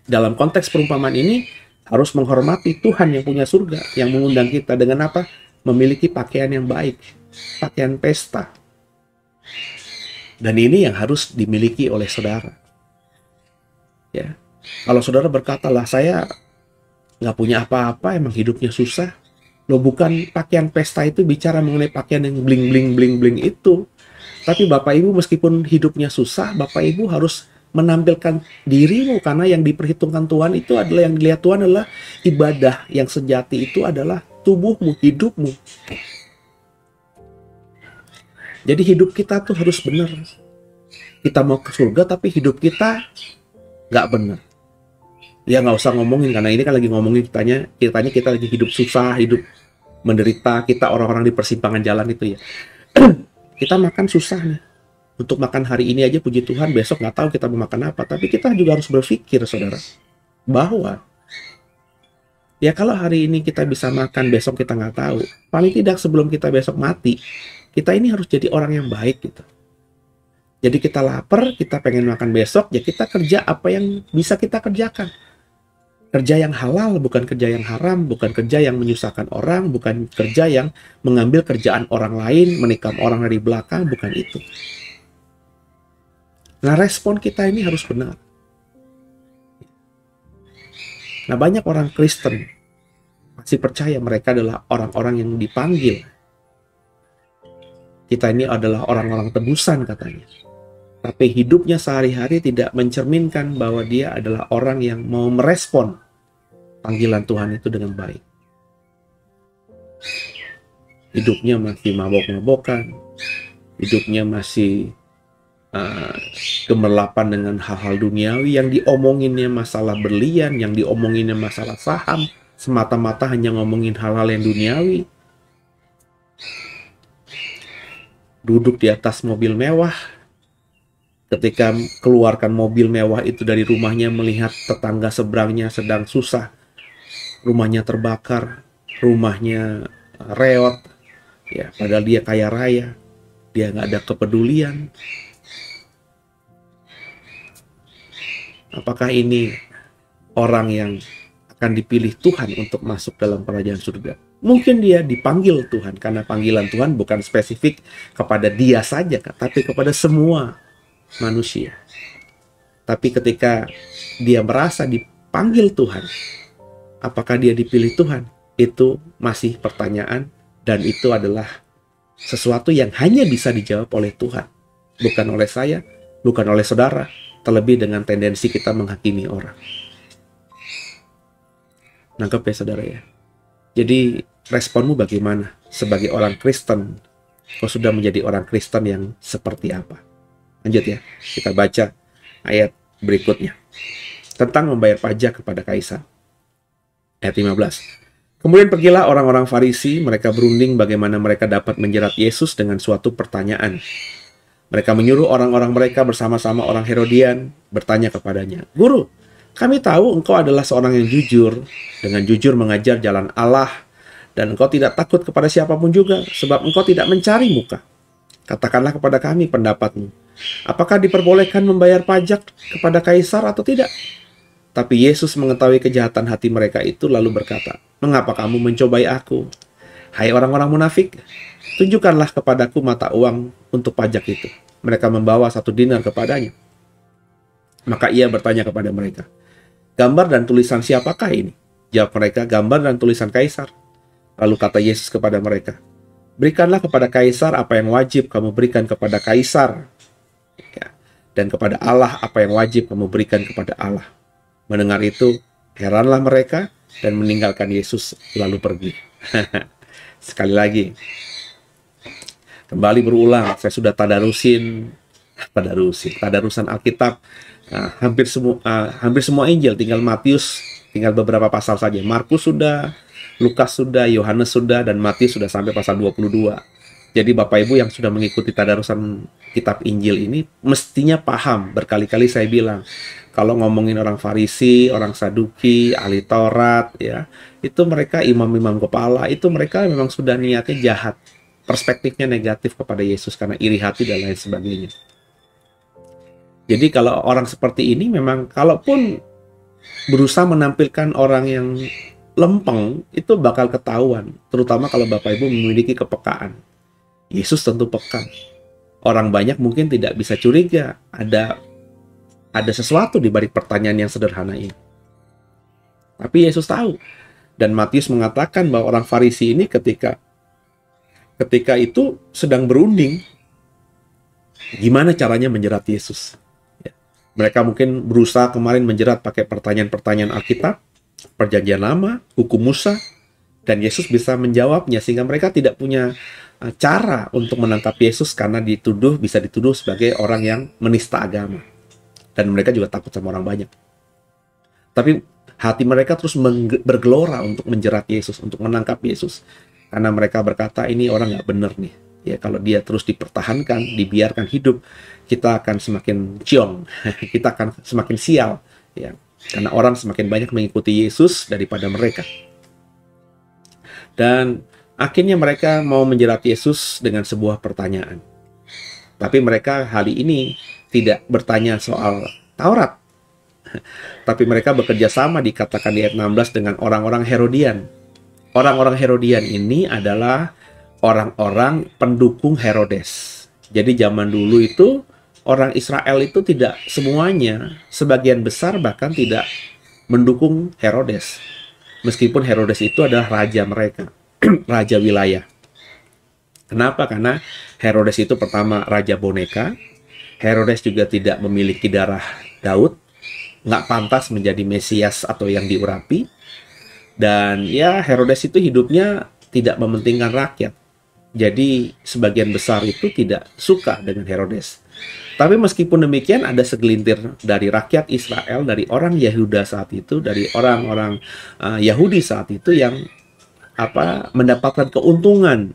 Dalam konteks perumpamaan ini harus menghormati Tuhan yang punya surga, yang mengundang kita dengan apa? Memiliki pakaian yang baik, pakaian pesta. Dan ini yang harus dimiliki oleh saudara. Ya, kalau saudara berkata lah, saya nggak punya apa-apa, emang hidupnya susah. Loh, bukan pakaian pesta itu bicara mengenai pakaian yang bling bling bling bling itu. Tapi Bapak Ibu meskipun hidupnya susah, Bapak Ibu harus menampilkan dirimu, karena yang diperhitungkan Tuhan itu adalah, yang dilihat Tuhan adalah ibadah yang sejati itu adalah tubuhmu, hidupmu. Jadi hidup kita tuh harus benar. Kita mau ke surga tapi hidup kita nggak benar. Ya nggak usah ngomongin, karena ini kan lagi ngomongin kitanya kita lagi hidup susah, hidup menderita, kita orang-orang di persimpangan jalan itu ya. Kita makan susah nih. Untuk makan hari ini aja puji Tuhan, besok nggak tahu kita mau makan apa. Tapi kita juga harus berpikir, saudara, bahwa ya kalau hari ini kita bisa makan, besok kita nggak tahu. Paling tidak sebelum kita besok mati, kita ini harus jadi orang yang baik gitu. Jadi kita lapar, kita pengen makan besok, ya kita kerja apa yang bisa kita kerjakan. Kerja yang halal, bukan kerja yang haram, bukan kerja yang menyusahkan orang, bukan kerja yang mengambil kerjaan orang lain, menikam orang dari belakang, bukan itu. Nah, respon kita ini harus benar. Nah, banyak orang Kristen masih percaya mereka adalah orang-orang yang dipanggil. Kita ini adalah orang-orang tebusan katanya. Tapi hidupnya sehari-hari tidak mencerminkan bahwa dia adalah orang yang mau merespon panggilan Tuhan itu dengan baik. Hidupnya masih mabok-mabokan, hidupnya masih gemerlapan dengan hal-hal duniawi, yang diomonginnya masalah berlian, yang diomonginnya masalah saham, semata-mata hanya ngomongin hal-hal yang duniawi. Duduk di atas mobil mewah, ketika keluarkan mobil mewah itu dari rumahnya, melihat tetangga seberangnya sedang susah, rumahnya terbakar, rumahnya reot, ya padahal dia kaya raya, dia nggak ada kepedulian. Apakah ini orang yang akan dipilih Tuhan untuk masuk dalam kerajaan surga. Mungkin dia dipanggil Tuhan, karena panggilan Tuhan bukan spesifik kepada dia saja, tapi kepada semua manusia. Tapi ketika dia merasa dipanggil Tuhan, apakah dia dipilih Tuhan? Itu masih pertanyaan, dan itu adalah sesuatu yang hanya bisa dijawab oleh Tuhan, bukan oleh saya, bukan oleh saudara, terlebih dengan tendensi kita menghakimi orang. Nangkep ya saudara ya? Jadi responmu bagaimana sebagai orang Kristen? Kau sudah menjadi orang Kristen yang seperti apa? Lanjut ya, kita baca ayat berikutnya tentang membayar pajak kepada kaisar. Ayat 15. Kemudian pergilah orang-orang Farisi, mereka berunding bagaimana mereka dapat menjerat Yesus dengan suatu pertanyaan. Mereka menyuruh orang-orang mereka bersama-sama orang Herodian bertanya kepadanya, "Guru, kami tahu engkau adalah seorang yang jujur, dengan jujur mengajar jalan Allah, dan engkau tidak takut kepada siapapun juga, sebab engkau tidak mencari muka. Katakanlah kepada kami pendapatmu. Apakah diperbolehkan membayar pajak kepada kaisar atau tidak?" Tapi Yesus mengetahui kejahatan hati mereka itu lalu berkata, "Mengapa kamu mencobai aku? Hai orang-orang munafik, tunjukkanlah kepadaku mata uang untuk pajak itu." Mereka membawa 1 dinar kepadanya. Maka ia bertanya kepada mereka, "Gambar dan tulisan siapakah ini?" Jawab mereka, "Gambar dan tulisan kaisar." Lalu kata Yesus kepada mereka, "Berikanlah kepada kaisar apa yang wajib kamu berikan kepada kaisar, ya, dan kepada Allah apa yang wajib kamu berikan kepada Allah." Mendengar itu, heranlah mereka dan meninggalkan Yesus lalu pergi. Sekali lagi, kembali berulang, saya sudah tadarusan Alkitab, hampir semua Injil, tinggal Matius, tinggal beberapa pasal saja. Markus sudah, Lukas sudah, Yohanes sudah, dan Matius sudah sampai pasal 22. Jadi Bapak Ibu yang sudah mengikuti tadarusan kitab Injil ini mestinya paham. Berkali-kali saya bilang, kalau ngomongin orang Farisi, orang Saduki, ahli Taurat, ya, itu mereka imam-imam kepala, itu mereka memang sudah niatnya jahat. Perspektifnya negatif kepada Yesus karena iri hati dan lain sebagainya. Jadi kalau orang seperti ini memang kalaupun berusaha menampilkan orang yang lempeng, itu bakal ketahuan. Terutama kalau Bapak Ibu memiliki kepekaan. Yesus tentu peka. Orang banyak mungkin tidak bisa curiga ada sesuatu di balik pertanyaan yang sederhana ini. Tapi Yesus tahu. Dan Matius mengatakan bahwa orang Farisi ini ketika itu sedang berunding gimana caranya menjerat Yesus. Ya. Mereka mungkin berusaha kemarin menjerat pakai pertanyaan-pertanyaan Alkitab, Perjanjian Lama, hukum Musa, dan Yesus bisa menjawabnya sehingga mereka tidak punya cara untuk menangkap Yesus karena bisa dituduh sebagai orang yang menista agama. Dan mereka juga takut sama orang banyak. Tapi hati mereka terus bergelora untuk menjerat Yesus, untuk menangkap Yesus. Karena mereka berkata, ini orang nggak benar nih. Ya, kalau dia terus dipertahankan, dibiarkan hidup, kita akan semakin ciong, kita akan semakin sial. Ya, karena orang semakin banyak mengikuti Yesus daripada mereka. Dan akhirnya mereka mau menjerat Yesus dengan sebuah pertanyaan. Tapi mereka kali ini tidak bertanya soal Taurat. Tapi mereka bekerja sama, dikatakan di ayat 16, dengan orang-orang Herodian. Orang-orang Herodian ini adalah orang-orang pendukung Herodes. Jadi zaman dulu itu orang Israel itu tidak semuanya, sebagian besar bahkan tidak mendukung Herodes. Meskipun Herodes itu adalah raja mereka. Raja wilayah. Kenapa? Karena Herodes itu pertama raja boneka. Herodes juga tidak memiliki darah Daud, nggak pantas menjadi Mesias atau yang diurapi. Dan ya Herodes itu hidupnya tidak mementingkan rakyat. Jadi sebagian besar itu tidak suka dengan Herodes. Tapi meskipun demikian ada segelintir dari rakyat Israel, dari orang Yehuda saat itu, dari orang-orang Yahudi saat itu yang mendapatkan keuntungan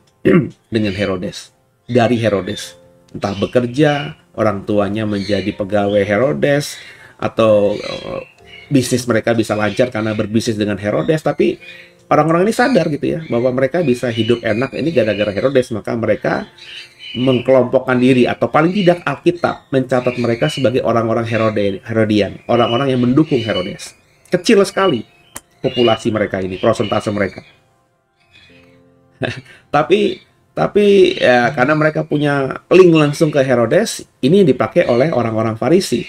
dengan Herodes, dari Herodes, entah bekerja, orang tuanya menjadi pegawai Herodes, atau bisnis mereka bisa lancar karena berbisnis dengan Herodes. Tapi orang-orang ini sadar gitu ya, bahwa mereka bisa hidup enak ini gara-gara Herodes, maka mereka mengkelompokkan diri, atau paling tidak Alkitab mencatat mereka sebagai orang-orang Herodian, orang-orang yang mendukung Herodes. Kecil sekali populasi mereka ini, prosentase mereka. Tapi ya, karena mereka punya link langsung ke Herodes, ini dipakai oleh orang-orang Farisi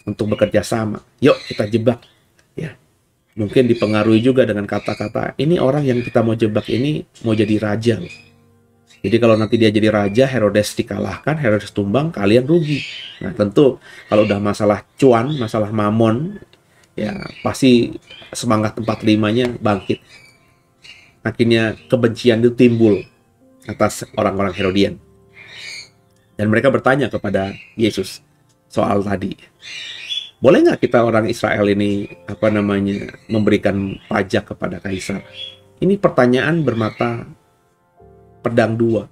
untuk bekerja sama. Yuk kita jebak, ya. Mungkin dipengaruhi juga dengan kata-kata, ini orang yang kita mau jebak ini mau jadi raja. Jadi kalau nanti dia jadi raja, Herodes dikalahkan, Herodes tumbang, kalian rugi. Nah tentu kalau udah masalah cuan, masalah mamon, ya pasti semangat 45-nya bangkit. Akhirnya kebencian itu timbul atas orang-orang Herodian. Dan mereka bertanya kepada Yesus soal tadi. Boleh nggak kita orang Israel ini memberikan pajak kepada kaisar? Ini pertanyaan bermata pedang dua.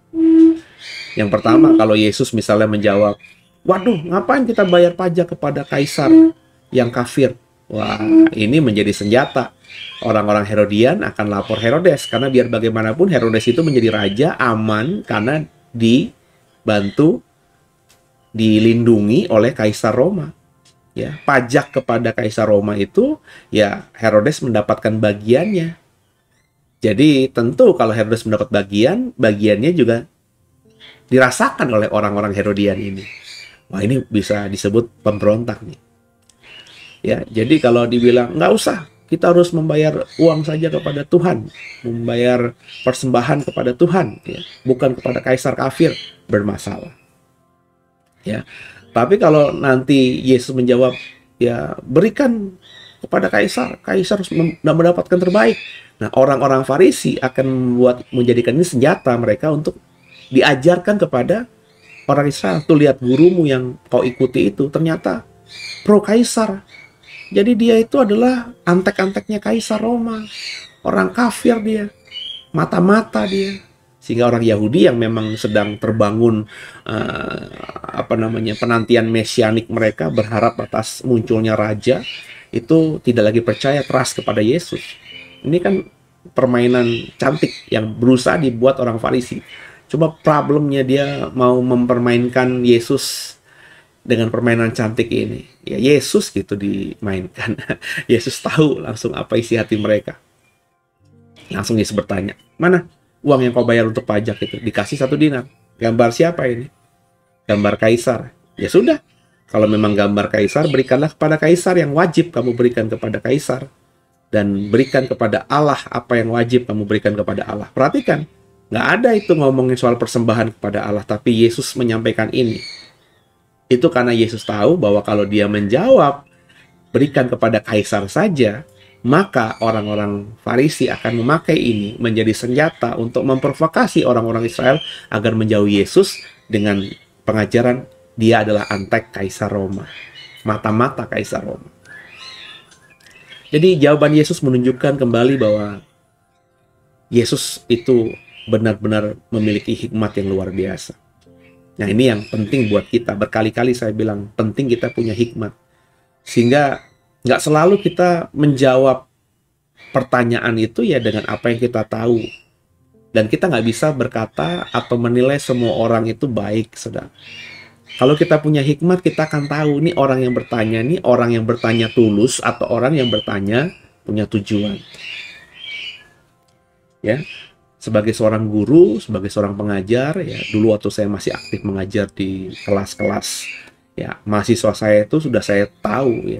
Yang pertama, kalau Yesus misalnya menjawab, waduh, ngapain kita bayar pajak kepada kaisar yang kafir? Wah, ini menjadi senjata. Orang-orang Herodian akan lapor Herodes, karena biar bagaimanapun Herodes itu menjadi raja aman karena dibantu, dilindungi oleh Kaisar Roma. Ya, pajak kepada Kaisar Roma itu, ya Herodes mendapatkan bagiannya. Jadi tentu kalau Herodes mendapat bagiannya juga dirasakan oleh orang-orang Herodian ini. Wah, ini bisa disebut pemberontak nih. Ya, jadi kalau dibilang nggak usah, kita harus membayar uang saja kepada Tuhan, membayar persembahan kepada Tuhan, ya, bukan kepada kaisar kafir, bermasalah. Ya, tapi kalau nanti Yesus menjawab, ya berikan kepada kaisar, kaisar harus mendapatkan terbaik. Nah, orang-orang Farisi akan menjadikan ini senjata mereka untuk diajarkan kepada orang Israel. Tuh lihat gurumu yang kau ikuti itu ternyata pro kaisar. Jadi dia itu adalah antek-anteknya Kaisar Roma. Orang kafir dia. Mata-mata dia. Sehingga orang Yahudi yang memang sedang terbangun penantian mesianik mereka, berharap atas munculnya raja, itu tidak lagi percaya, keras kepada Yesus. Ini kan permainan cantik yang berusaha dibuat orang Farisi. Coba problemnya dia mau mempermainkan Yesus dengan permainan cantik ini. Ya Yesus gitu dimainkan. Yesus tahu langsung apa isi hati mereka. Langsung Yesus bertanya, mana uang yang kau bayar untuk pajak itu? Dikasih 1 dinar. Gambar siapa ini? Gambar kaisar. Ya sudah, kalau memang gambar kaisar, berikanlah kepada kaisar yang wajib kamu berikan kepada kaisar. Dan berikan kepada Allah apa yang wajib kamu berikan kepada Allah. Perhatikan, nggak ada itu ngomongin soal persembahan kepada Allah, tapi Yesus menyampaikan ini. Itu karena Yesus tahu bahwa kalau dia menjawab berikan kepada kaisar saja, maka orang-orang Farisi akan memakai ini menjadi senjata untuk memprovokasi orang-orang Israel agar menjauhi Yesus dengan pengajaran dia adalah antek Kaisar Roma, mata-mata Kaisar Roma. Jadi jawaban Yesus menunjukkan kembali bahwa Yesus itu benar-benar memiliki hikmat yang luar biasa. Nah, ini yang penting buat kita. Berkali-kali saya bilang, penting kita punya hikmat. Sehingga nggak selalu kita menjawab pertanyaan itu ya dengan apa yang kita tahu. Dan kita nggak bisa berkata atau menilai semua orang itu baik, saudara. Kalau kita punya hikmat, kita akan tahu, nih orang yang bertanya, nih orang yang bertanya tulus, atau orang yang bertanya punya tujuan. Ya. Sebagai seorang guru, sebagai seorang pengajar, ya dulu waktu saya masih aktif mengajar di kelas-kelas, ya mahasiswa saya itu sudah saya tahu,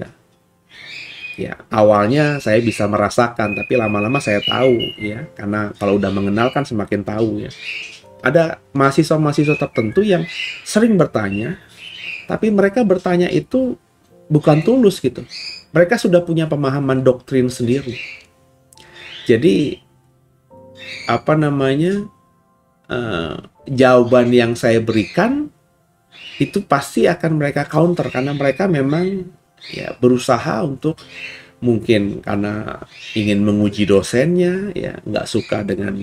ya awalnya saya bisa merasakan, tapi lama-lama saya tahu, ya karena kalau udah mengenal kan semakin tahu, ya ada mahasiswa-mahasiswa tertentu yang sering bertanya, tapi mereka bertanya itu bukan tulus gitu, mereka sudah punya pemahaman doktrin sendiri, jadi jawaban yang saya berikan itu pasti akan mereka counter karena mereka memang ya berusaha untuk mungkin karena ingin menguji dosennya, ya nggak suka dengan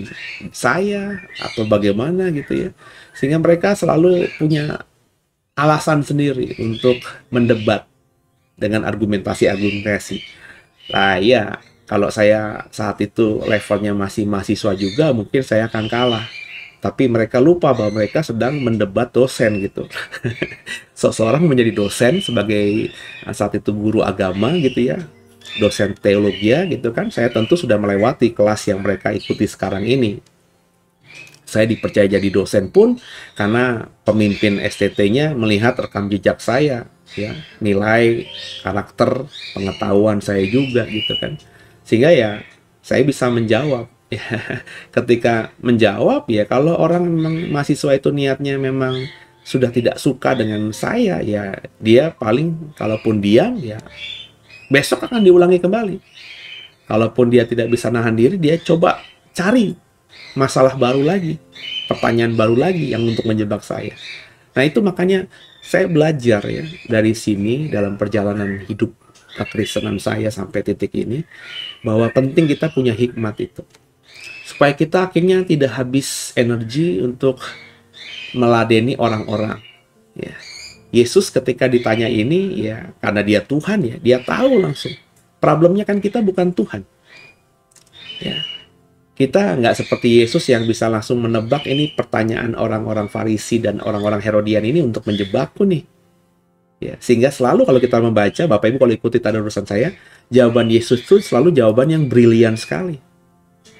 saya atau bagaimana gitu ya, sehingga mereka selalu punya alasan sendiri untuk mendebat dengan argumentasi. Lah ya, kalau saya saat itu levelnya masih mahasiswa juga, mungkin saya akan kalah. Tapi mereka lupa bahwa mereka sedang mendebat dosen gitu. Seseorang menjadi dosen sebagai saat itu guru agama gitu ya. dosen teologi gitu kan, saya tentu sudah melewati kelas yang mereka ikuti sekarang ini. Saya dipercaya jadi dosen pun karena pemimpin STT-nya melihat rekam jejak saya, ya, nilai, karakter, pengetahuan saya juga gitu kan. Sehingga ya saya bisa menjawab. Ketika menjawab ya, kalau orang memang mahasiswa itu niatnya memang sudah tidak suka dengan saya, ya dia paling kalaupun diam ya besok akan diulangi kembali. Kalaupun dia tidak bisa nahan diri, dia coba cari masalah baru lagi, pertanyaan baru lagi yang untuk menjebak saya. Nah itu makanya saya belajar ya dari sini dalam perjalanan hidup kekristenan saya sampai titik ini, bahwa penting kita punya hikmat itu. Supaya kita akhirnya tidak habis energi untuk meladeni orang-orang. Ya. Yesus ketika ditanya ini, ya karena dia Tuhan ya, dia tahu langsung. Problemnya kan kita bukan Tuhan. Ya. Kita nggak seperti Yesus yang bisa langsung menebak ini pertanyaan orang-orang Farisi dan orang-orang Herodian ini untuk menjebakku nih. Ya, sehingga selalu kalau kita membaca, Bapak Ibu kalau ikuti tadarusan saya, jawaban Yesus itu selalu jawaban yang brilian sekali.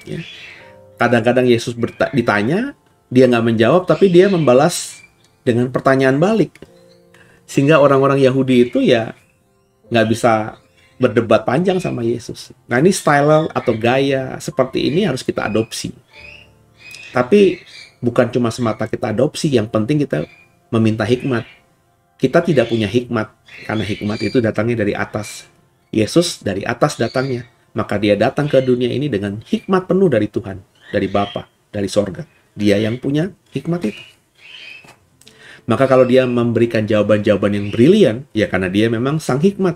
Ya. Kadang-kadang Yesus ditanya, dia nggak menjawab, tapi dia membalas dengan pertanyaan balik. Sehingga orang-orang Yahudi itu ya nggak bisa berdebat panjang sama Yesus. Nah ini style atau gaya seperti ini harus kita adopsi. Tapi bukan cuma semata kita adopsi, yang penting kita meminta hikmat. Kita tidak punya hikmat, karena hikmat itu datangnya dari atas. Yesus dari atas datangnya. Maka dia datang ke dunia ini dengan hikmat penuh dari Tuhan, dari Bapa, dari sorga. Dia yang punya hikmat itu. Maka kalau dia memberikan jawaban-jawaban yang brilian, ya karena dia memang sang hikmat.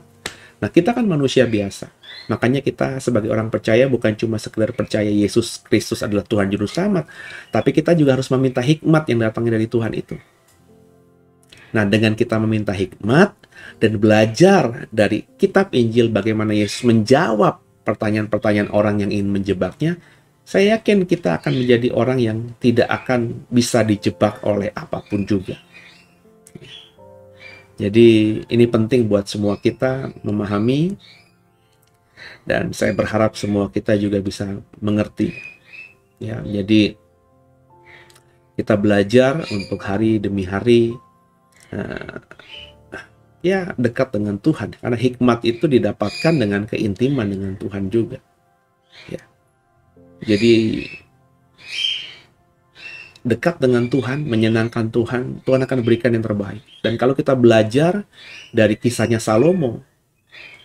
Nah, kita kan manusia biasa. Makanya kita sebagai orang percaya bukan cuma sekedar percaya Yesus Kristus adalah Tuhan Juru Selamat, tapi kita juga harus meminta hikmat yang datangnya dari Tuhan itu. Nah, dengan kita meminta hikmat dan belajar dari kitab Injil bagaimana Yesus menjawab pertanyaan-pertanyaan orang yang ingin menjebaknya, saya yakin kita akan menjadi orang yang tidak akan bisa dijebak oleh apapun juga. Jadi ini penting buat semua kita memahami, dan saya berharap semua kita juga bisa mengerti. Ya, jadi kita belajar untuk hari demi hari ya dekat dengan Tuhan, karena hikmat itu didapatkan dengan keintiman dengan Tuhan juga. Ya. Jadi dekat dengan Tuhan, menyenangkan Tuhan, Tuhan akan berikan yang terbaik. Dan kalau kita belajar dari kisahnya Salomo,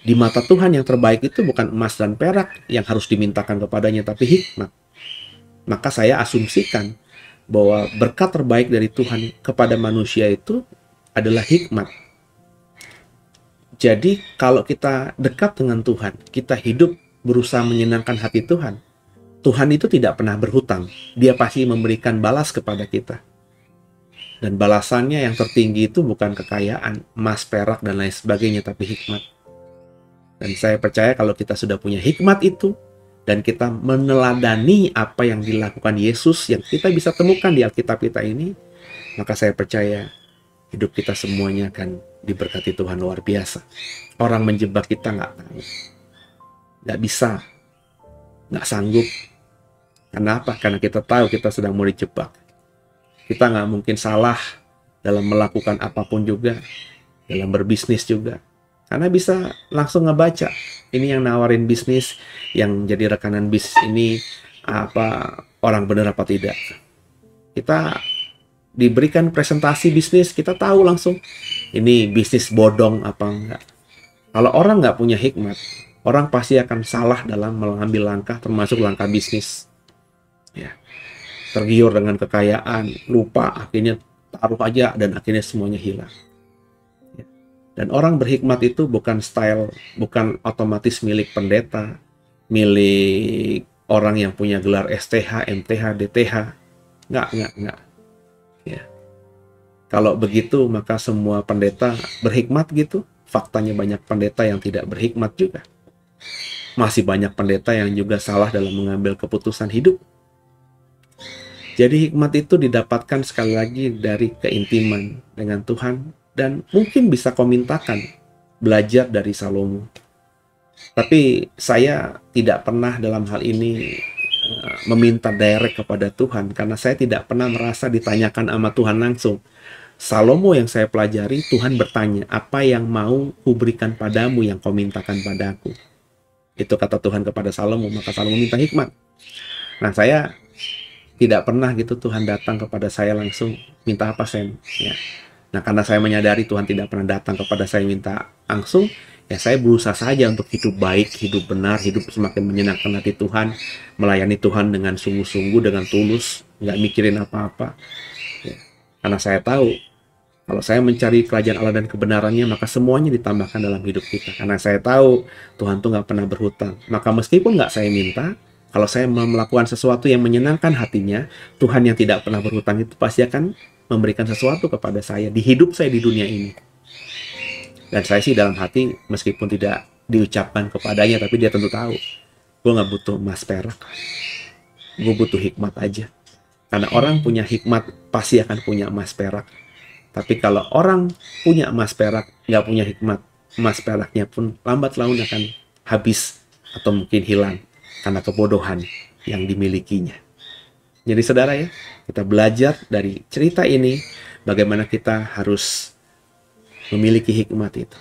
di mata Tuhan yang terbaik itu bukan emas dan perak yang harus dimintakan kepadanya, tapi hikmat. Maka saya asumsikan bahwa berkat terbaik dari Tuhan kepada manusia itu adalah hikmat. Jadi kalau kita dekat dengan Tuhan, kita hidup berusaha menyenangkan hati Tuhan, Tuhan itu tidak pernah berhutang. Dia pasti memberikan balas kepada kita. Dan balasannya yang tertinggi itu bukan kekayaan, emas, perak, dan lain sebagainya, tapi hikmat. Dan saya percaya kalau kita sudah punya hikmat itu, dan kita meneladani apa yang dilakukan Yesus, yang kita bisa temukan di Alkitab kita ini, maka saya percaya hidup kita semuanya akan diberkati Tuhan luar biasa. Orang menjebak kita nggak tahu. Nggak bisa. Nggak sanggup. Kenapa? Karena kita tahu kita sedang mau dijebak. Kita nggak mungkin salah dalam melakukan apapun juga, dalam berbisnis juga. Karena bisa langsung ngebaca. Ini yang nawarin bisnis, yang jadi rekanan bisnis ini apa orang benar apa tidak. Kita diberikan presentasi bisnis, kita tahu langsung ini bisnis bodong apa enggak. Kalau orang nggak punya hikmat, orang pasti akan salah dalam mengambil langkah, termasuk langkah bisnis. Ya, tergiur dengan kekayaan, lupa, akhirnya taruh aja dan akhirnya semuanya hilang. Ya. Dan orang berhikmat itu bukan style, bukan otomatis milik pendeta, milik orang yang punya gelar STH, MTH, DTH. Enggak. Ya. Kalau begitu maka semua pendeta berhikmat gitu. Faktanya banyak pendeta yang tidak berhikmat juga. Masih banyak pendeta yang juga salah dalam mengambil keputusan hidup. Jadi hikmat itu didapatkan sekali lagi dari keintiman dengan Tuhan, dan mungkin bisa kau mintakan belajar dari Salomo. Tapi saya tidak pernah dalam hal ini meminta direct kepada Tuhan, karena saya tidak pernah merasa ditanyakan sama Tuhan langsung. Salomo yang saya pelajari, Tuhan bertanya, apa yang mau kuberikan padamu yang kau mintakan padaku? Itu kata Tuhan kepada Salomo, maka Salomo minta hikmat. Nah, saya tidak pernah gitu Tuhan datang kepada saya langsung, minta apa Sen? Ya. Nah, karena saya menyadari Tuhan tidak pernah datang kepada saya minta langsung, ya saya berusaha saja untuk hidup baik, hidup benar, hidup semakin menyenangkan hati Tuhan, melayani Tuhan dengan sungguh-sungguh, dengan tulus, nggak mikirin apa-apa. Ya. Karena saya tahu, kalau saya mencari kerajaan Allah dan kebenarannya, maka semuanya ditambahkan dalam hidup kita. Karena saya tahu Tuhan tuh nggak pernah berhutang. Maka meskipun nggak saya minta, kalau saya melakukan sesuatu yang menyenangkan hatinya, Tuhan yang tidak pernah berhutang itu pasti akan memberikan sesuatu kepada saya di hidup saya di dunia ini. Dan saya sih dalam hati, meskipun tidak diucapkan kepadanya, tapi dia tentu tahu, gue nggak butuh emas perak, gue butuh hikmat aja. Karena orang punya hikmat pasti akan punya emas perak. Tapi kalau orang punya emas perak, nggak punya hikmat, emas peraknya pun lambat laun akan habis atau mungkin hilang karena kebodohan yang dimilikinya. Jadi saudara ya, kita belajar dari cerita ini bagaimana kita harus memiliki hikmat itu.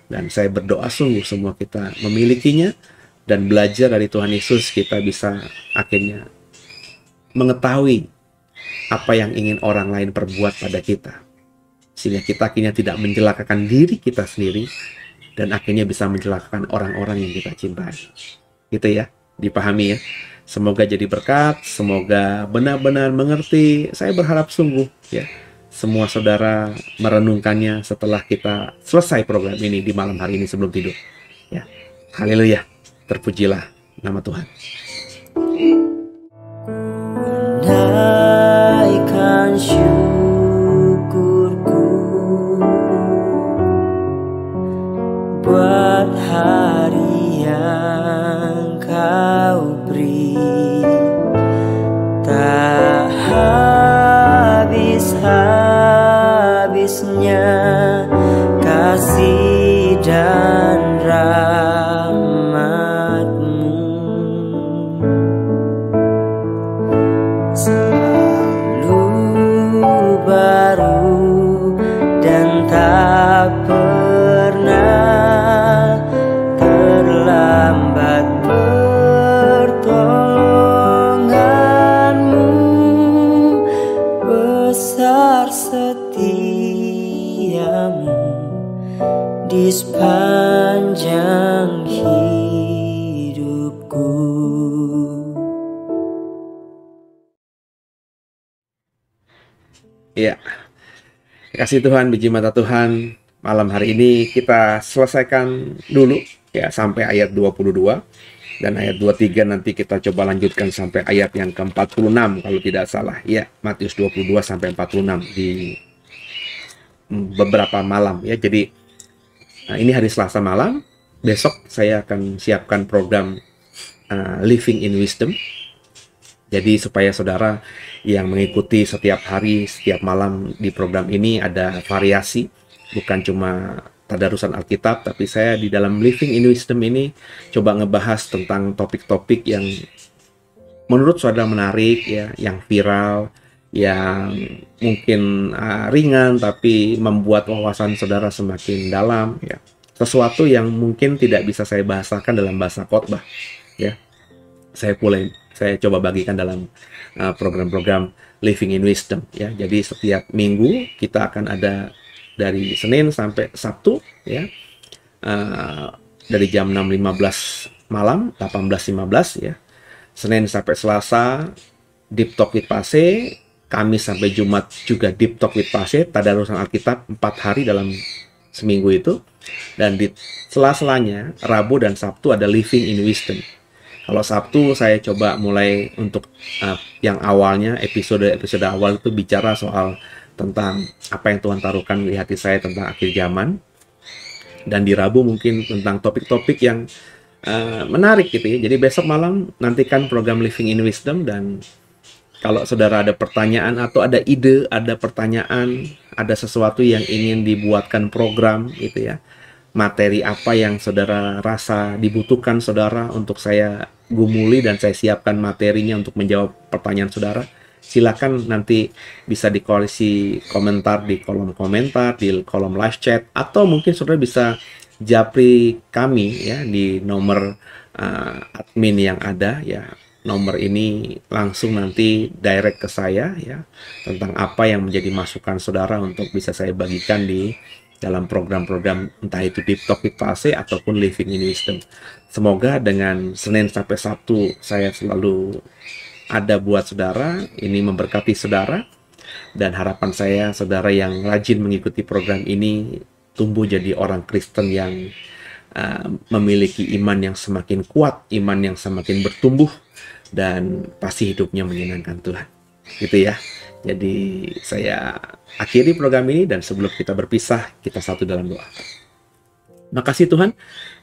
Dan saya berdoa sungguh semua kita memilikinya dan belajar dari Tuhan Yesus, kita bisa akhirnya mengetahui apa yang ingin orang lain perbuat pada kita. Sehingga kita akhirnya tidak mencelakakan diri kita sendiri dan akhirnya bisa mencelakakan orang-orang yang kita cintai. Gitu ya, dipahami ya. Semoga jadi berkat, semoga benar-benar mengerti. Saya berharap sungguh ya, semua saudara merenungkannya setelah kita selesai program ini di malam hari ini sebelum tidur. Ya, haleluya, terpujilah nama Tuhan. Naikkan syukurku buat hari yang kau beri, tak habis-habisnya kasih dan rahmat-Mu. Selalu baru dan tak pernah terlambat pertolongan-Mu, besar setiamu di sepanjang hidupku. Ya, kasih Tuhan, biji mata Tuhan, malam hari ini kita selesaikan dulu ya sampai ayat 22 dan ayat 23 nanti kita coba lanjutkan sampai ayat yang ke-46 kalau tidak salah ya, Matius 22 sampai 46 di beberapa malam ya. Jadi ini hari Selasa malam, besok saya akan siapkan program Living in Wisdom. Jadi supaya saudara yang mengikuti setiap hari, setiap malam di program ini ada variasi, bukan cuma tadarusan Alkitab, tapi saya di dalam Living in Wisdom ini coba ngebahas tentang topik-topik yang menurut saudara menarik ya, yang viral, yang mungkin ringan tapi membuat wawasan saudara semakin dalam ya. Sesuatu yang mungkin tidak bisa saya bahasakan dalam bahasa khotbah ya. Saya coba bagikan dalam program-program Living in Wisdom ya. Jadi setiap minggu kita akan ada dari Senin sampai Sabtu ya, dari jam 6.15 malam 18.15 ya. Senin sampai Selasa Deep Talk with Pase, Kamis sampai Jumat juga Deep Talk with Pase, tadarusan Alkitab 4 hari dalam seminggu itu. Dan di sela-selanya Rabu dan Sabtu ada Living in Wisdom. Kalau Sabtu saya coba mulai untuk yang awalnya episode awal itu bicara soal tentang apa yang Tuhan taruhkan di hati saya tentang akhir zaman. Dan di Rabu mungkin tentang topik-topik yang menarik gitu ya. Jadi besok malam nantikan program Living in Wisdom, dan kalau saudara ada pertanyaan atau ada ide, ada pertanyaan, ada sesuatu yang ingin dibuatkan program gitu ya, materi apa yang saudara rasa dibutuhkan saudara untuk saya gumuli dan saya siapkan materinya untuk menjawab pertanyaan saudara. Silakan nanti bisa di kolisi komentar di kolom komentar, di kolom live chat, atau mungkin saudara bisa japri kami ya di nomor admin yang ada ya. Nomor ini langsung nanti direct ke saya ya tentang apa yang menjadi masukan saudara untuk bisa saya bagikan di dalam program-program entah itu Deep Talk with Fase ataupun Living in Wisdom. Semoga dengan Senin sampai Sabtu saya selalu ada buat saudara, ini memberkati saudara, dan harapan saya saudara yang rajin mengikuti program ini tumbuh jadi orang Kristen yang memiliki iman yang semakin kuat, iman yang semakin bertumbuh, dan pasti hidupnya menyenangkan Tuhan. Gitu ya. Jadi saya akhiri program ini, dan sebelum kita berpisah, kita satu dalam doa. Makasih Tuhan,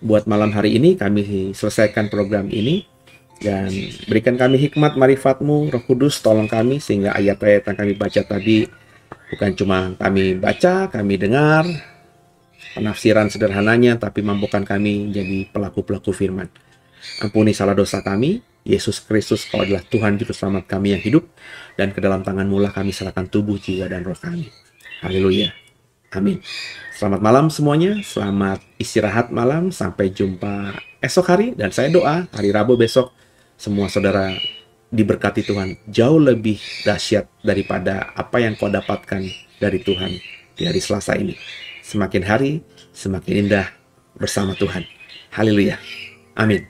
buat malam hari ini kami selesaikan program ini, dan berikan kami hikmat marifat-Mu, Roh Kudus, tolong kami sehingga ayat-ayat yang kami baca tadi bukan cuma kami baca, kami dengar penafsiran sederhananya, tapi mampukan kami jadi pelaku-pelaku firman. Ampuni salah dosa kami, Yesus Kristus, Kau adalah Tuhan Juru Selamat kami yang hidup, dan ke dalam tangan-Mu lah kami serahkan tubuh, jiwa, dan roh kami. Haleluya. Amin. Selamat malam semuanya, selamat istirahat malam, sampai jumpa esok hari, dan saya doa hari Rabu besok, semua saudara diberkati Tuhan jauh lebih dahsyat daripada apa yang kau dapatkan dari Tuhan di hari Selasa ini. Semakin hari, semakin indah bersama Tuhan. Haleluya. Amin.